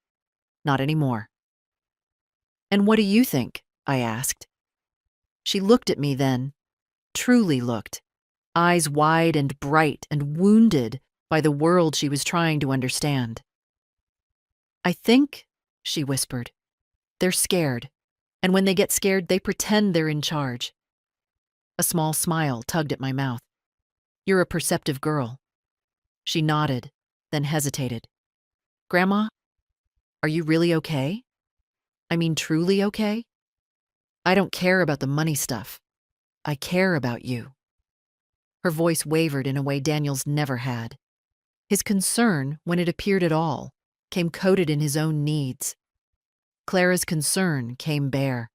Not anymore. And what do you think? I asked. She looked at me then, truly looked, eyes wide and bright and wounded by the world she was trying to understand. "I think," she whispered, "they're scared, and when they get scared, they pretend they're in charge." A small smile tugged at my mouth. "You're a perceptive girl." She nodded, then hesitated. "Grandma, are you really okay? I mean, truly okay? I don't care about the money stuff. I care about you." Her voice wavered in a way Daniel's never had. His concern, when it appeared at all, came coated in his own needs. Clara's concern came bare.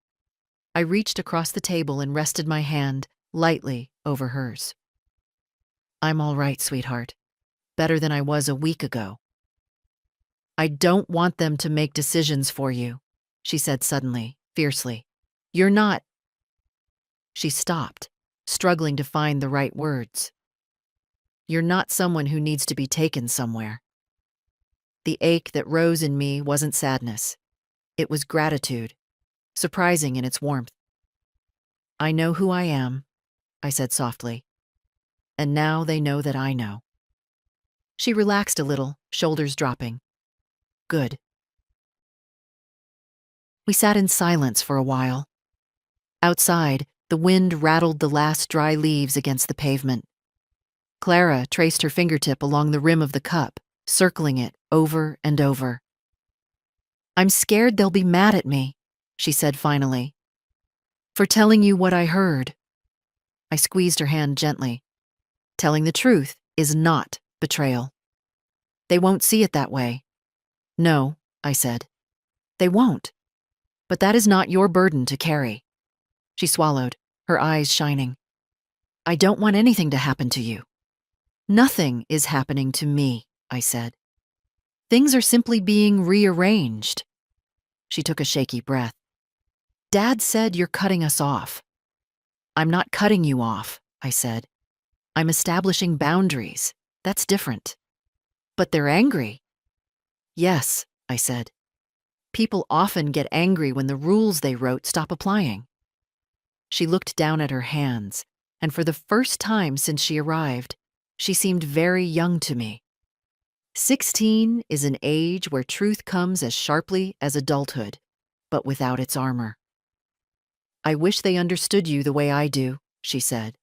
I reached across the table and rested my hand lightly over hers. "I'm all right, sweetheart. Better than I was a week ago." "I don't want them to make decisions for you," she said suddenly, fiercely. "You're not—" She stopped, struggling to find the right words. "You're not someone who needs to be taken somewhere." The ache that rose in me wasn't sadness. It was gratitude, surprising in its warmth. "I know who I am," I said softly. "And now they know that I know." She relaxed a little, shoulders dropping. "Good." We sat in silence for a while. Outside, the wind rattled the last dry leaves against the pavement. Clara traced her fingertip along the rim of the cup, circling it over and over. "I'm scared they'll be mad at me," she said finally, "for telling you what I heard." I squeezed her hand gently. "Telling the truth is not betrayal. They won't see it that way." "No," I said. "They won't. But that is not your burden to carry." She swallowed, her eyes shining. "I don't want anything to happen to you." "Nothing is happening to me," I said. "Things are simply being rearranged." She took a shaky breath. "Dad said you're cutting us off." "I'm not cutting you off," I said. "I'm establishing boundaries. That's different." "But they're angry." "Yes," I said. "People often get angry when the rules they wrote stop applying." She looked down at her hands, and for the first time since she arrived, she seemed very young to me. 16 is an age where truth comes as sharply as adulthood, but without its armor. "I wish they understood you the way I do," she said.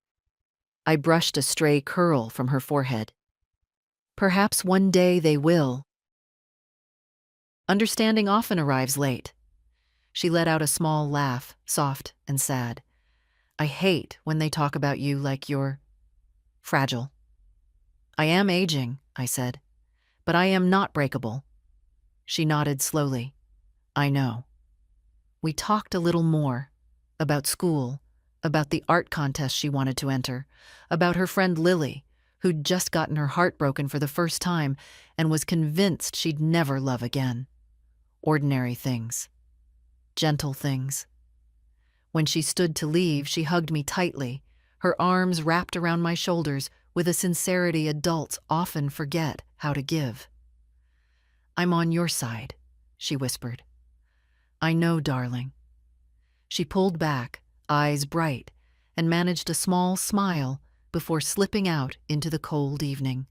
I brushed a stray curl from her forehead. "Perhaps one day they will." "Understanding often arrives late." She let out a small laugh, soft and sad. "I hate when they talk about you like you're fragile." "I am aging," I said, "but I am not breakable." She nodded slowly. "I know." We talked a little more, about school, about the art contest she wanted to enter, about her friend Lily, who'd just gotten her heart broken for the first time and was convinced she'd never love again. Ordinary things. Gentle things. When she stood to leave, she hugged me tightly, her arms wrapped around my shoulders with a sincerity adults often forget how to give. "I'm on your side," she whispered. "I know, darling." She pulled back, eyes bright, and managed a small smile before slipping out into the cold evening.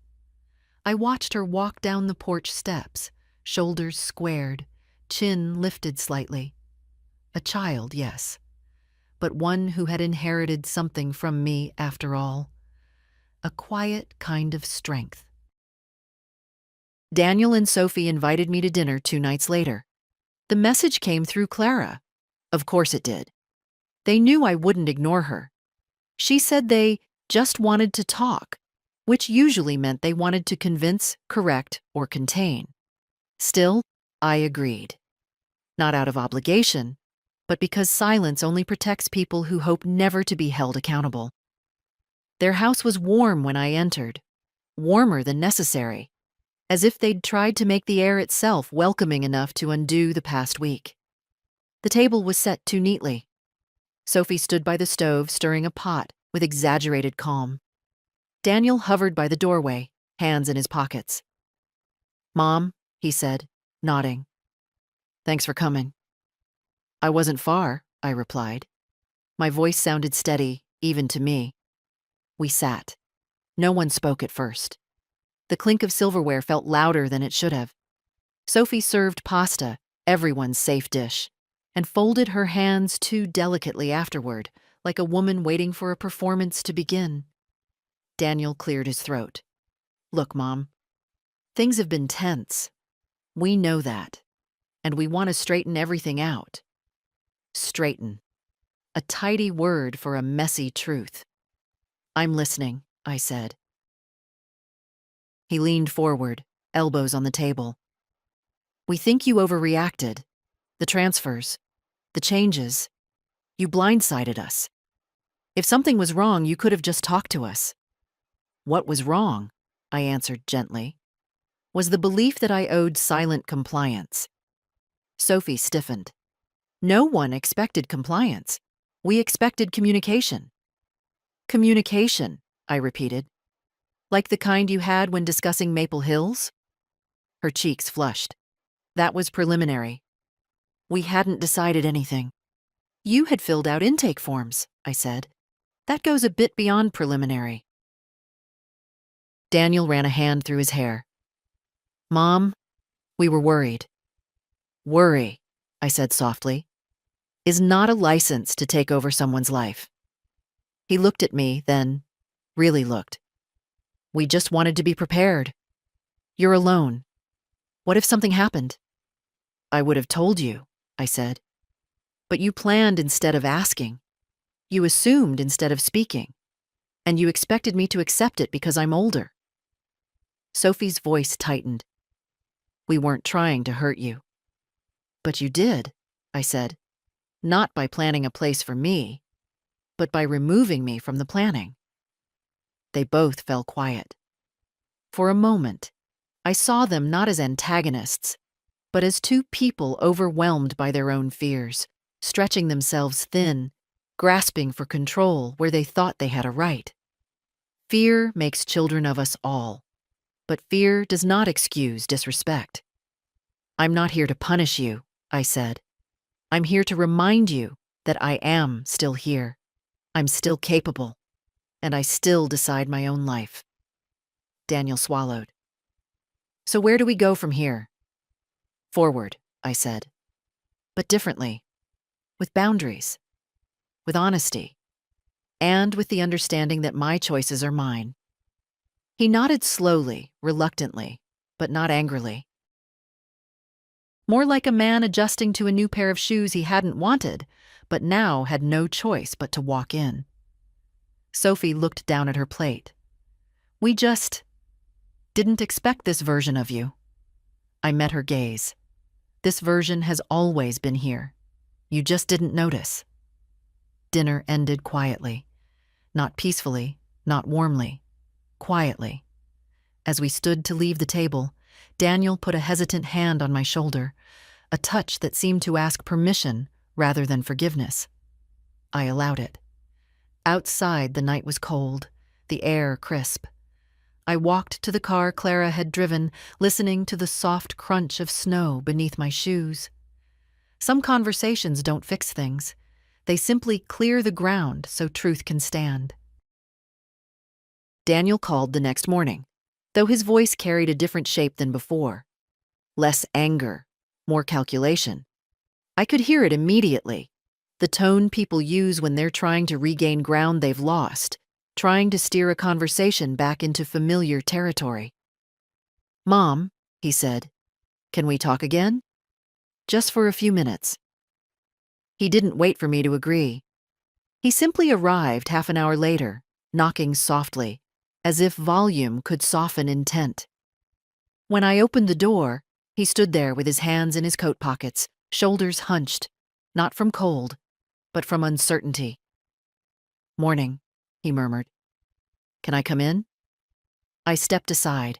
I watched her walk down the porch steps, shoulders squared, chin lifted slightly. A child, yes, but one who had inherited something from me after all. A quiet kind of strength. Daniel and Sophie invited me to dinner 2 nights later. The message came through Clara. Of course it did. They knew I wouldn't ignore her. She said they just wanted to talk, which usually meant they wanted to convince, correct, or contain. Still, I agreed. Not out of obligation, but because silence only protects people who hope never to be held accountable. Their house was warm when I entered, warmer than necessary, as if they'd tried to make the air itself welcoming enough to undo the past week. The table was set too neatly. Sophie stood by the stove stirring a pot with exaggerated calm. Daniel hovered by the doorway, hands in his pockets. "Mom," he said, nodding. "Thanks for coming." "I wasn't far," I replied. My voice sounded steady, even to me. We sat. No one spoke at first. The clink of silverware felt louder than it should have. Sophie served pasta, everyone's safe dish, and folded her hands too delicately afterward, like a woman waiting for a performance to begin. Daniel cleared his throat. Look, Mom, things have been tense. We know that, and we want to straighten everything out. Straighten. A tidy word for a messy truth. I'm listening, I said. He leaned forward, elbows on the table. We think you overreacted. The transfers, the changes. You blindsided us. If something was wrong, you could have just talked to us. What was wrong, I answered gently, was the belief that I owed silent compliance. Sophie stiffened. No one expected compliance. We expected communication. Communication, I repeated. Like the kind you had when discussing Maple Hills? Her cheeks flushed. That was preliminary. We hadn't decided anything. You had filled out intake forms, I said. That goes a bit beyond preliminary. Daniel ran a hand through his hair. Mom, we were worried. Worry, I said softly, is not a license to take over someone's life. He looked at me, then really looked. We just wanted to be prepared. You're alone. What if something happened? I would have told you, I said. But you planned instead of asking. You assumed instead of speaking. And you expected me to accept it because I'm older. Sophie's voice tightened. We weren't trying to hurt you. But you did, I said. Not by planning a place for me, but by removing me from the planning. They both fell quiet. For a moment, I saw them not as antagonists, but as two people overwhelmed by their own fears, stretching themselves thin, grasping for control where they thought they had a right. Fear makes children of us all, but fear does not excuse disrespect. I'm not here to punish you, I said. I'm here to remind you that I am still here. I'm still capable, and I still decide my own life. Daniel swallowed. So where do we go from here? Forward, I said. But differently. With boundaries. With honesty. And with the understanding that my choices are mine. He nodded slowly, reluctantly, but not angrily. More like a man adjusting to a new pair of shoes he hadn't wanted, but now had no choice but to walk in. Sophie looked down at her plate. We just didn't expect this version of you. I met her gaze. This version has always been here. You just didn't notice. Dinner ended quietly. Not peacefully, not warmly. Quietly. As we stood to leave the table, Daniel put a hesitant hand on my shoulder, a touch that seemed to ask permission rather than forgiveness. I allowed it. Outside, the night was cold, the air crisp. I walked to the car Clara had driven, listening to the soft crunch of snow beneath my shoes. Some conversations don't fix things. They simply clear the ground so truth can stand. Daniel called the next morning, though his voice carried a different shape than before. Less anger, more calculation. I could hear it immediately, the tone people use when they're trying to regain ground they've lost, trying to steer a conversation back into familiar territory. Mom, he said, can we talk again? Just for a few minutes. He didn't wait for me to agree. He simply arrived half an hour later, knocking softly, as if volume could soften intent. When I opened the door, he stood there with his hands in his coat pockets, shoulders hunched, not from cold, but from uncertainty. Morning, he murmured. Can I come in? I stepped aside.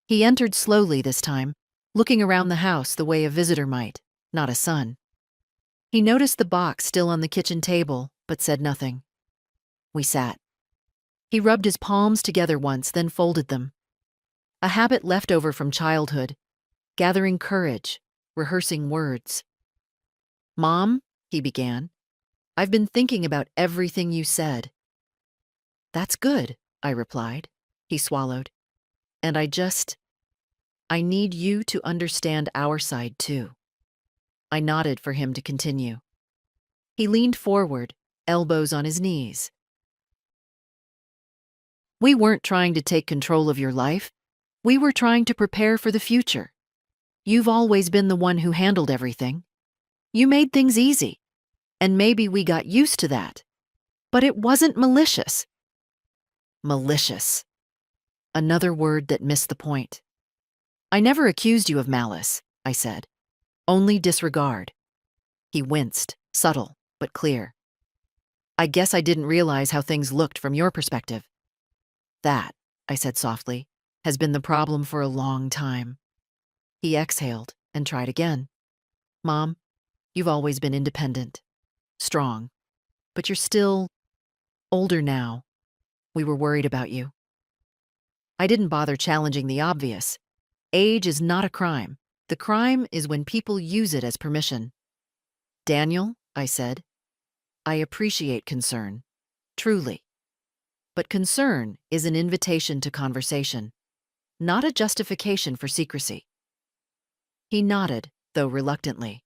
He entered slowly this time, looking around the house the way a visitor might, not a son. He noticed the box still on the kitchen table, but said nothing. We sat. He rubbed his palms together once, then folded them. A habit left over from childhood, gathering courage, rehearsing words. Mom, he began, I've been thinking about everything you said. That's good, I replied. He swallowed. And I need you to understand our side too. I nodded for him to continue. He leaned forward, elbows on his knees. We weren't trying to take control of your life. We were trying to prepare for the future. You've always been the one who handled everything. You made things easy, and maybe we got used to that. But it wasn't malicious. Malicious. Another word that missed the point. I never accused you of malice, I said. Only disregard. He winced, subtle but clear. I guess I didn't realize how things looked from your perspective. That, I said softly, has been the problem for a long time. He exhaled and tried again. Mom, you've always been independent, strong, but you're still older now. We were worried about you. I didn't bother challenging the obvious. Age is not a crime. The crime is when people use it as permission. Daniel, I said, I appreciate concern, truly. But concern is an invitation to conversation, not a justification for secrecy. He nodded, though reluctantly.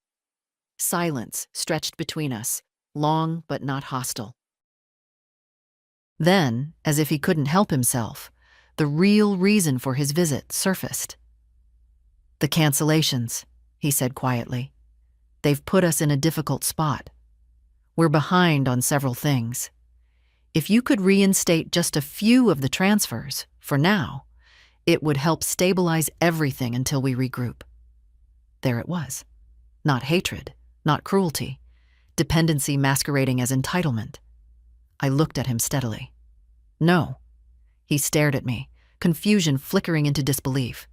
Silence stretched between us, long but not hostile. Then, as if he couldn't help himself, the real reason for his visit surfaced. The cancellations, he said quietly. They've put us in a difficult spot. We're behind on several things. If you could reinstate just a few of the transfers, for now, it would help stabilize everything until we regroup. There it was. Not hatred, not cruelty, dependency masquerading as entitlement. I looked at him steadily. No. He stared at me, confusion flickering into disbelief.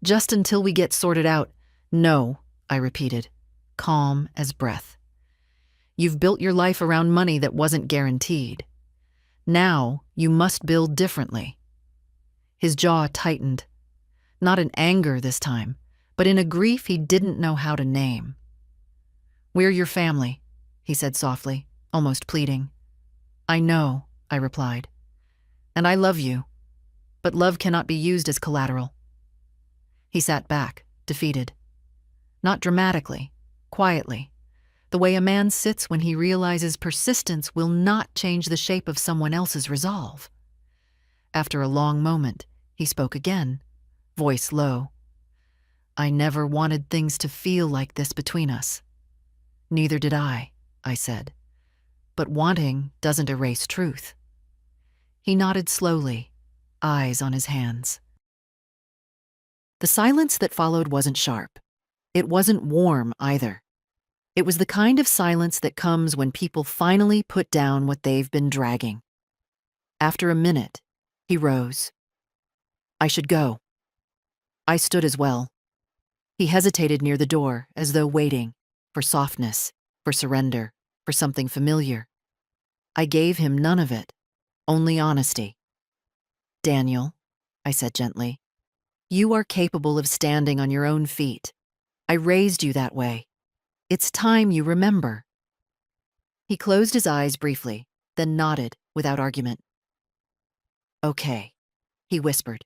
Just until we get sorted out. No, I repeated, calm as breath. You've built your life around money that wasn't guaranteed. Now you must build differently. His jaw tightened, not in anger this time, but in a grief he didn't know how to name. We're your family, he said softly, almost pleading. I know, I replied. And I love you, but love cannot be used as collateral. He sat back, defeated. Not dramatically, quietly, the way a man sits when he realizes persistence will not change the shape of someone else's resolve. After a long moment, he spoke again, voice low. I never wanted things to feel like this between us. Neither did I said. But wanting doesn't erase truth. He nodded slowly, eyes on his hands. The silence that followed wasn't sharp. It wasn't warm either. It was the kind of silence that comes when people finally put down what they've been dragging. After a minute, he rose. I should go. I stood as well. He hesitated near the door, as though waiting for softness, for surrender, for something familiar. I gave him none of it, only honesty. Daniel, I said gently, you are capable of standing on your own feet. I raised you that way. It's time you remember. He closed his eyes briefly, then nodded without argument. Okay, he whispered.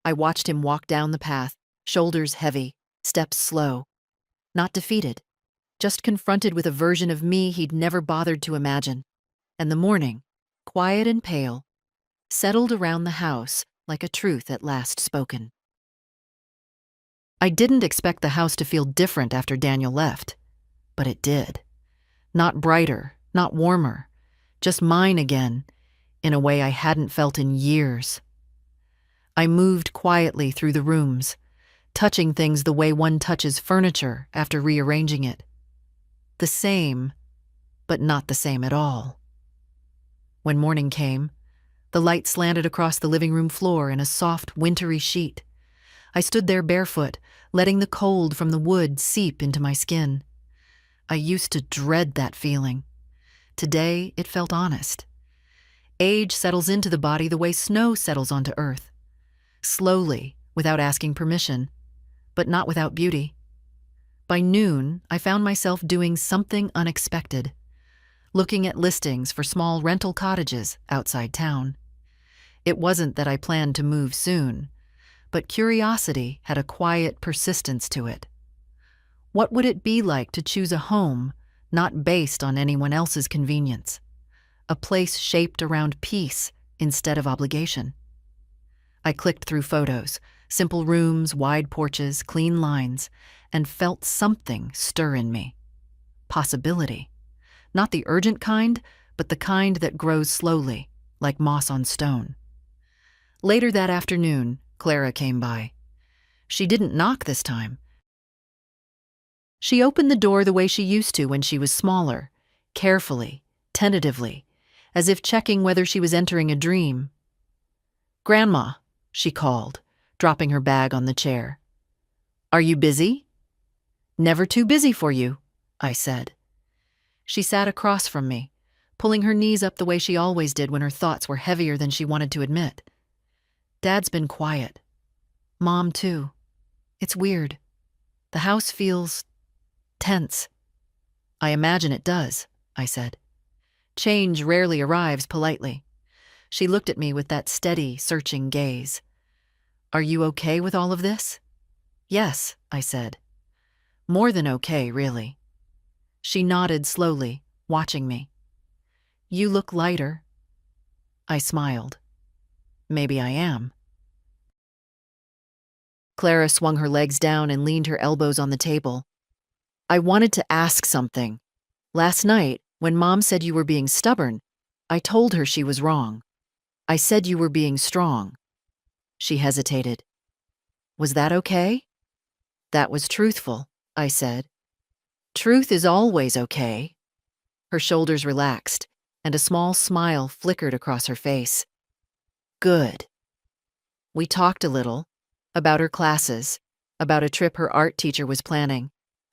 I watched him walk down the path, shoulders heavy, steps slow. Not defeated, just confronted with a version of me he'd never bothered to imagine. And the morning, quiet and pale, settled around the house like a truth at last spoken. I didn't expect the house to feel different after Daniel left, but it did. Not brighter, not warmer, just mine again, in a way I hadn't felt in years. I moved quietly through the rooms, touching things the way one touches furniture after rearranging it. The same, but not the same at all. When morning came, the light slanted across the living room floor in a soft, wintry sheet. I stood there barefoot, letting the cold from the wood seep into my skin. I used to dread that feeling. Today, it felt honest. Age settles into the body the way snow settles onto earth. Slowly, without asking permission, but not without beauty. By noon, I found myself doing something unexpected. looking at listings for small rental cottages outside town. It wasn't that I planned to move soon, but curiosity had a quiet persistence to it. What would it be like to choose a home not based on anyone else's convenience? A place shaped around peace instead of obligation. I clicked through photos, simple rooms, wide porches, clean lines, and felt something stir in me. Possibility. Not the urgent kind, but the kind that grows slowly, like moss on stone. Later that afternoon, Clara came by. She didn't knock this time. She opened the door the way she used to when she was smaller, carefully, tentatively, as if checking whether she was entering a dream. "Grandma," she called, dropping her bag on the chair. "Are you busy?" "Never too busy for you," I said. She sat across from me, pulling her knees up the way she always did when her thoughts were heavier than she wanted to admit. "Dad's been quiet. Mom, too. It's weird. The house feels tense." "I imagine it does," I said. Change rarely arrives politely. She looked at me with that steady, searching gaze. "Are you okay with all of this?" "Yes," I said. "More than okay, really." She nodded slowly, watching me. "You look lighter." I smiled. "Maybe I am." Clara swung her legs down and leaned her elbows on the table. "I wanted to ask something. Last night, when Mom said you were being stubborn, I told her she was wrong. I said you were being strong." She hesitated. "Was that okay?" "That was truthful," I said. "Truth is always okay." Her shoulders relaxed, and a small smile flickered across her face. "Good." We talked a little, about her classes, about a trip her art teacher was planning,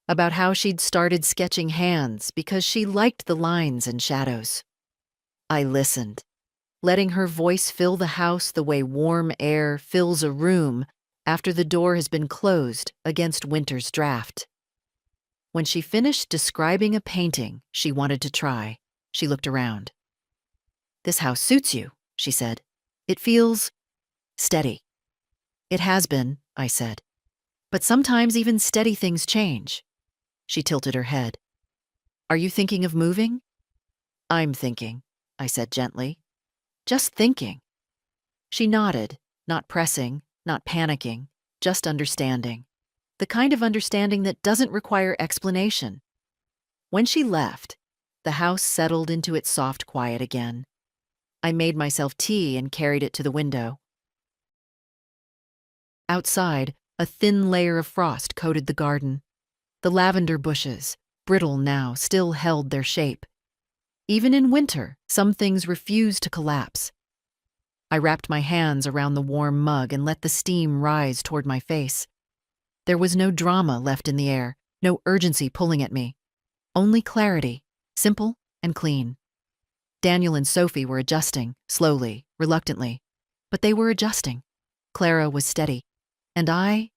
about how she'd started sketching hands because she liked the lines and shadows. I listened, letting her voice fill the house the way warm air fills a room after the door has been closed against winter's draft. When she finished describing a painting she wanted to try, she looked around. "This house suits you," she said. "It feels steady." "It has been," I said. "But sometimes even steady things change." She tilted her head. "Are you thinking of moving?" "I'm thinking," I said gently. "Just thinking." She nodded, not pressing, not panicking, just understanding. The kind of understanding that doesn't require explanation. When she left, the house settled into its soft quiet again. I made myself tea and carried it to the window. Outside, a thin layer of frost coated the garden. The lavender bushes, brittle now, still held their shape. Even in winter, some things refused to collapse. I wrapped my hands around the warm mug and let the steam rise toward my face. There was no drama left in the air, no urgency pulling at me. Only clarity, simple and clean. Daniel and Sophie were adjusting, slowly, reluctantly. But they were adjusting. Clara was steady. And I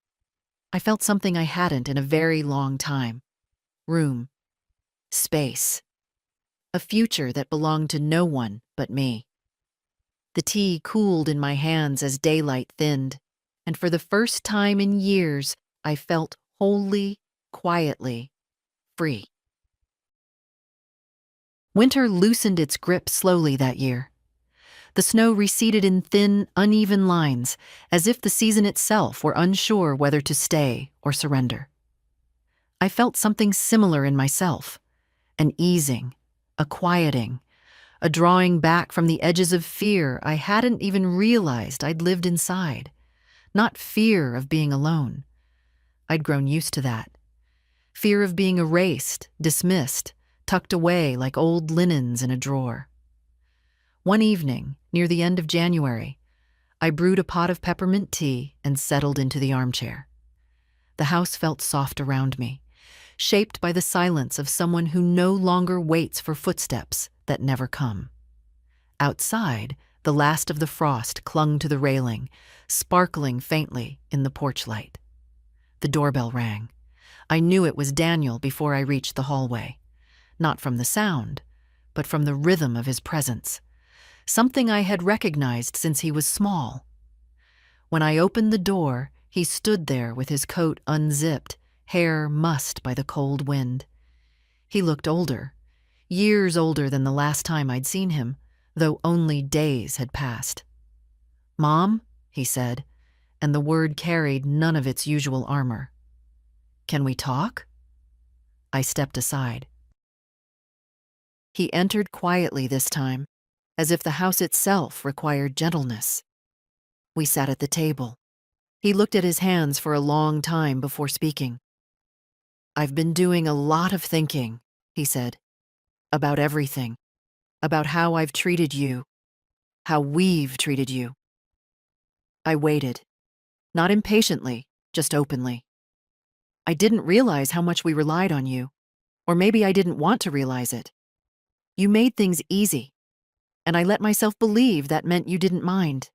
felt something I hadn't in a very long time. Room. Space. A future that belonged to no one but me. The tea cooled in my hands as daylight thinned, and for the first time in years, I felt wholly, quietly free. Winter loosened its grip slowly that year. The snow receded in thin, uneven lines, as if the season itself were unsure whether to stay or surrender. I felt something similar in myself, an easing, a quieting, a drawing back from the edges of fear I hadn't even realized I'd lived inside. Not fear of being alone. I'd grown used to that. Fear of being erased, dismissed, tucked away like old linens in a drawer. One evening, near the end of January, I brewed a pot of peppermint tea and settled into the armchair. The house felt soft around me, shaped by the silence of someone who no longer waits for footsteps that never come. Outside, the last of the frost clung to the railing, sparkling faintly in the porch light. The doorbell rang. I knew it was Daniel before I reached the hallway. Not from the sound, but from the rhythm of his presence, something I had recognized since he was small. When I opened the door, he stood there with his coat unzipped, hair mussed by the cold wind. He looked older, years older than the last time I'd seen him, though only days had passed. "Mom," he said, and the word carried none of its usual armor. "Can we talk?" I stepped aside. He entered quietly this time, as if the house itself required gentleness. We sat at the table. He looked at his hands for a long time before speaking. "I've been doing a lot of thinking," he said, "about everything, about how I've treated you, how we've treated you." I waited, not impatiently, just openly. "I didn't realize how much we relied on you, or maybe I didn't want to realize it. You made things easy, and I let myself believe that meant you didn't mind."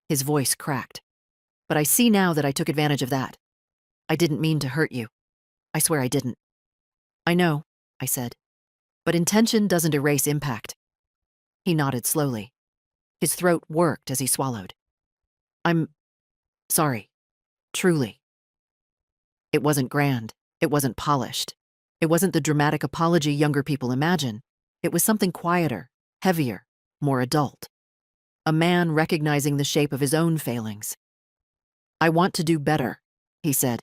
His voice cracked. "But I see now that I took advantage of that. I didn't mean to hurt you. I swear I didn't." "I know," I said, "but intention doesn't erase impact." He nodded slowly. His throat worked as he swallowed. "I'm sorry. Truly." It wasn't grand. It wasn't polished. It wasn't the dramatic apology younger people imagine. It was something quieter, heavier, more adult. A man recognizing the shape of his own failings. "I want to do better," he said.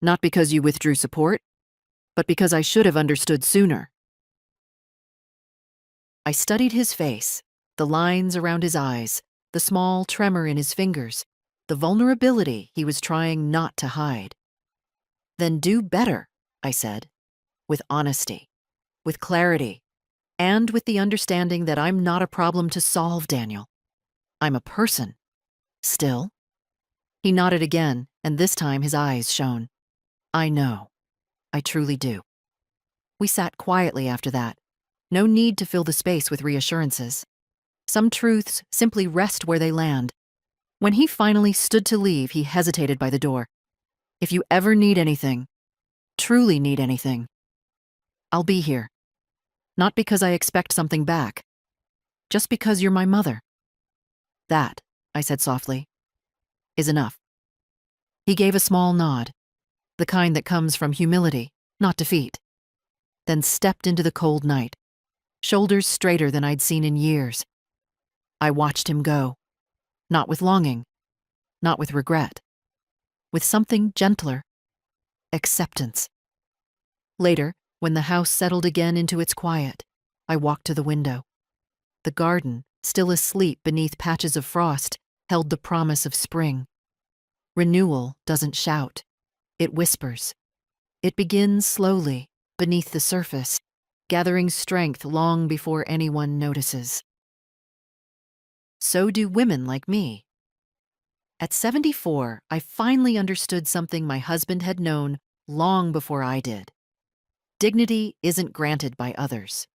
"Not because you withdrew support, but because I should have understood sooner." I studied his face, the lines around his eyes, the small tremor in his fingers, the vulnerability he was trying not to hide. "Then do better," I said, with honesty, with clarity, and with the understanding that I'm not a problem to solve, Daniel. I'm a person. Still. He nodded again, and this time his eyes shone. "I know. I truly do." We sat quietly after that. No need to fill the space with reassurances. Some truths simply rest where they land. When he finally stood to leave, he hesitated by the door. "If you ever need anything, truly need anything, I'll be here. Not because I expect something back, just because you're my mother." "That," I said softly, "is enough." He gave a small nod, the kind that comes from humility, not defeat, then stepped into the cold night, shoulders straighter than I'd seen in years. I watched him go, not with longing, not with regret, with something gentler, acceptance. Later, when the house settled again into its quiet, I walked to the window. The garden, still asleep beneath patches of frost, held the promise of spring. Renewal doesn't shout, it whispers. It begins slowly, beneath the surface, gathering strength long before anyone notices. So do women like me. At 74, I finally understood something my husband had known long before I did. Dignity isn't granted by others.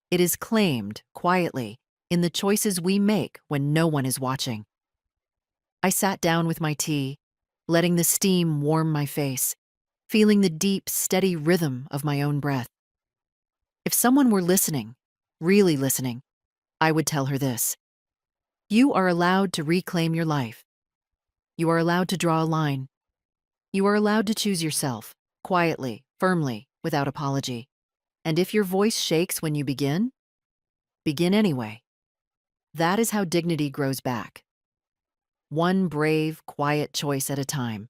It is claimed, quietly, in the choices we make when no one is watching. I sat down with my tea, letting the steam warm my face, feeling the deep, steady rhythm of my own breath. If someone were listening, really listening, I would tell her this. You are allowed to reclaim your life. You are allowed to draw a line. You are allowed to choose yourself, quietly, firmly, without apology. And if your voice shakes when you begin anyway. That is how dignity grows back. One brave, quiet choice at a time.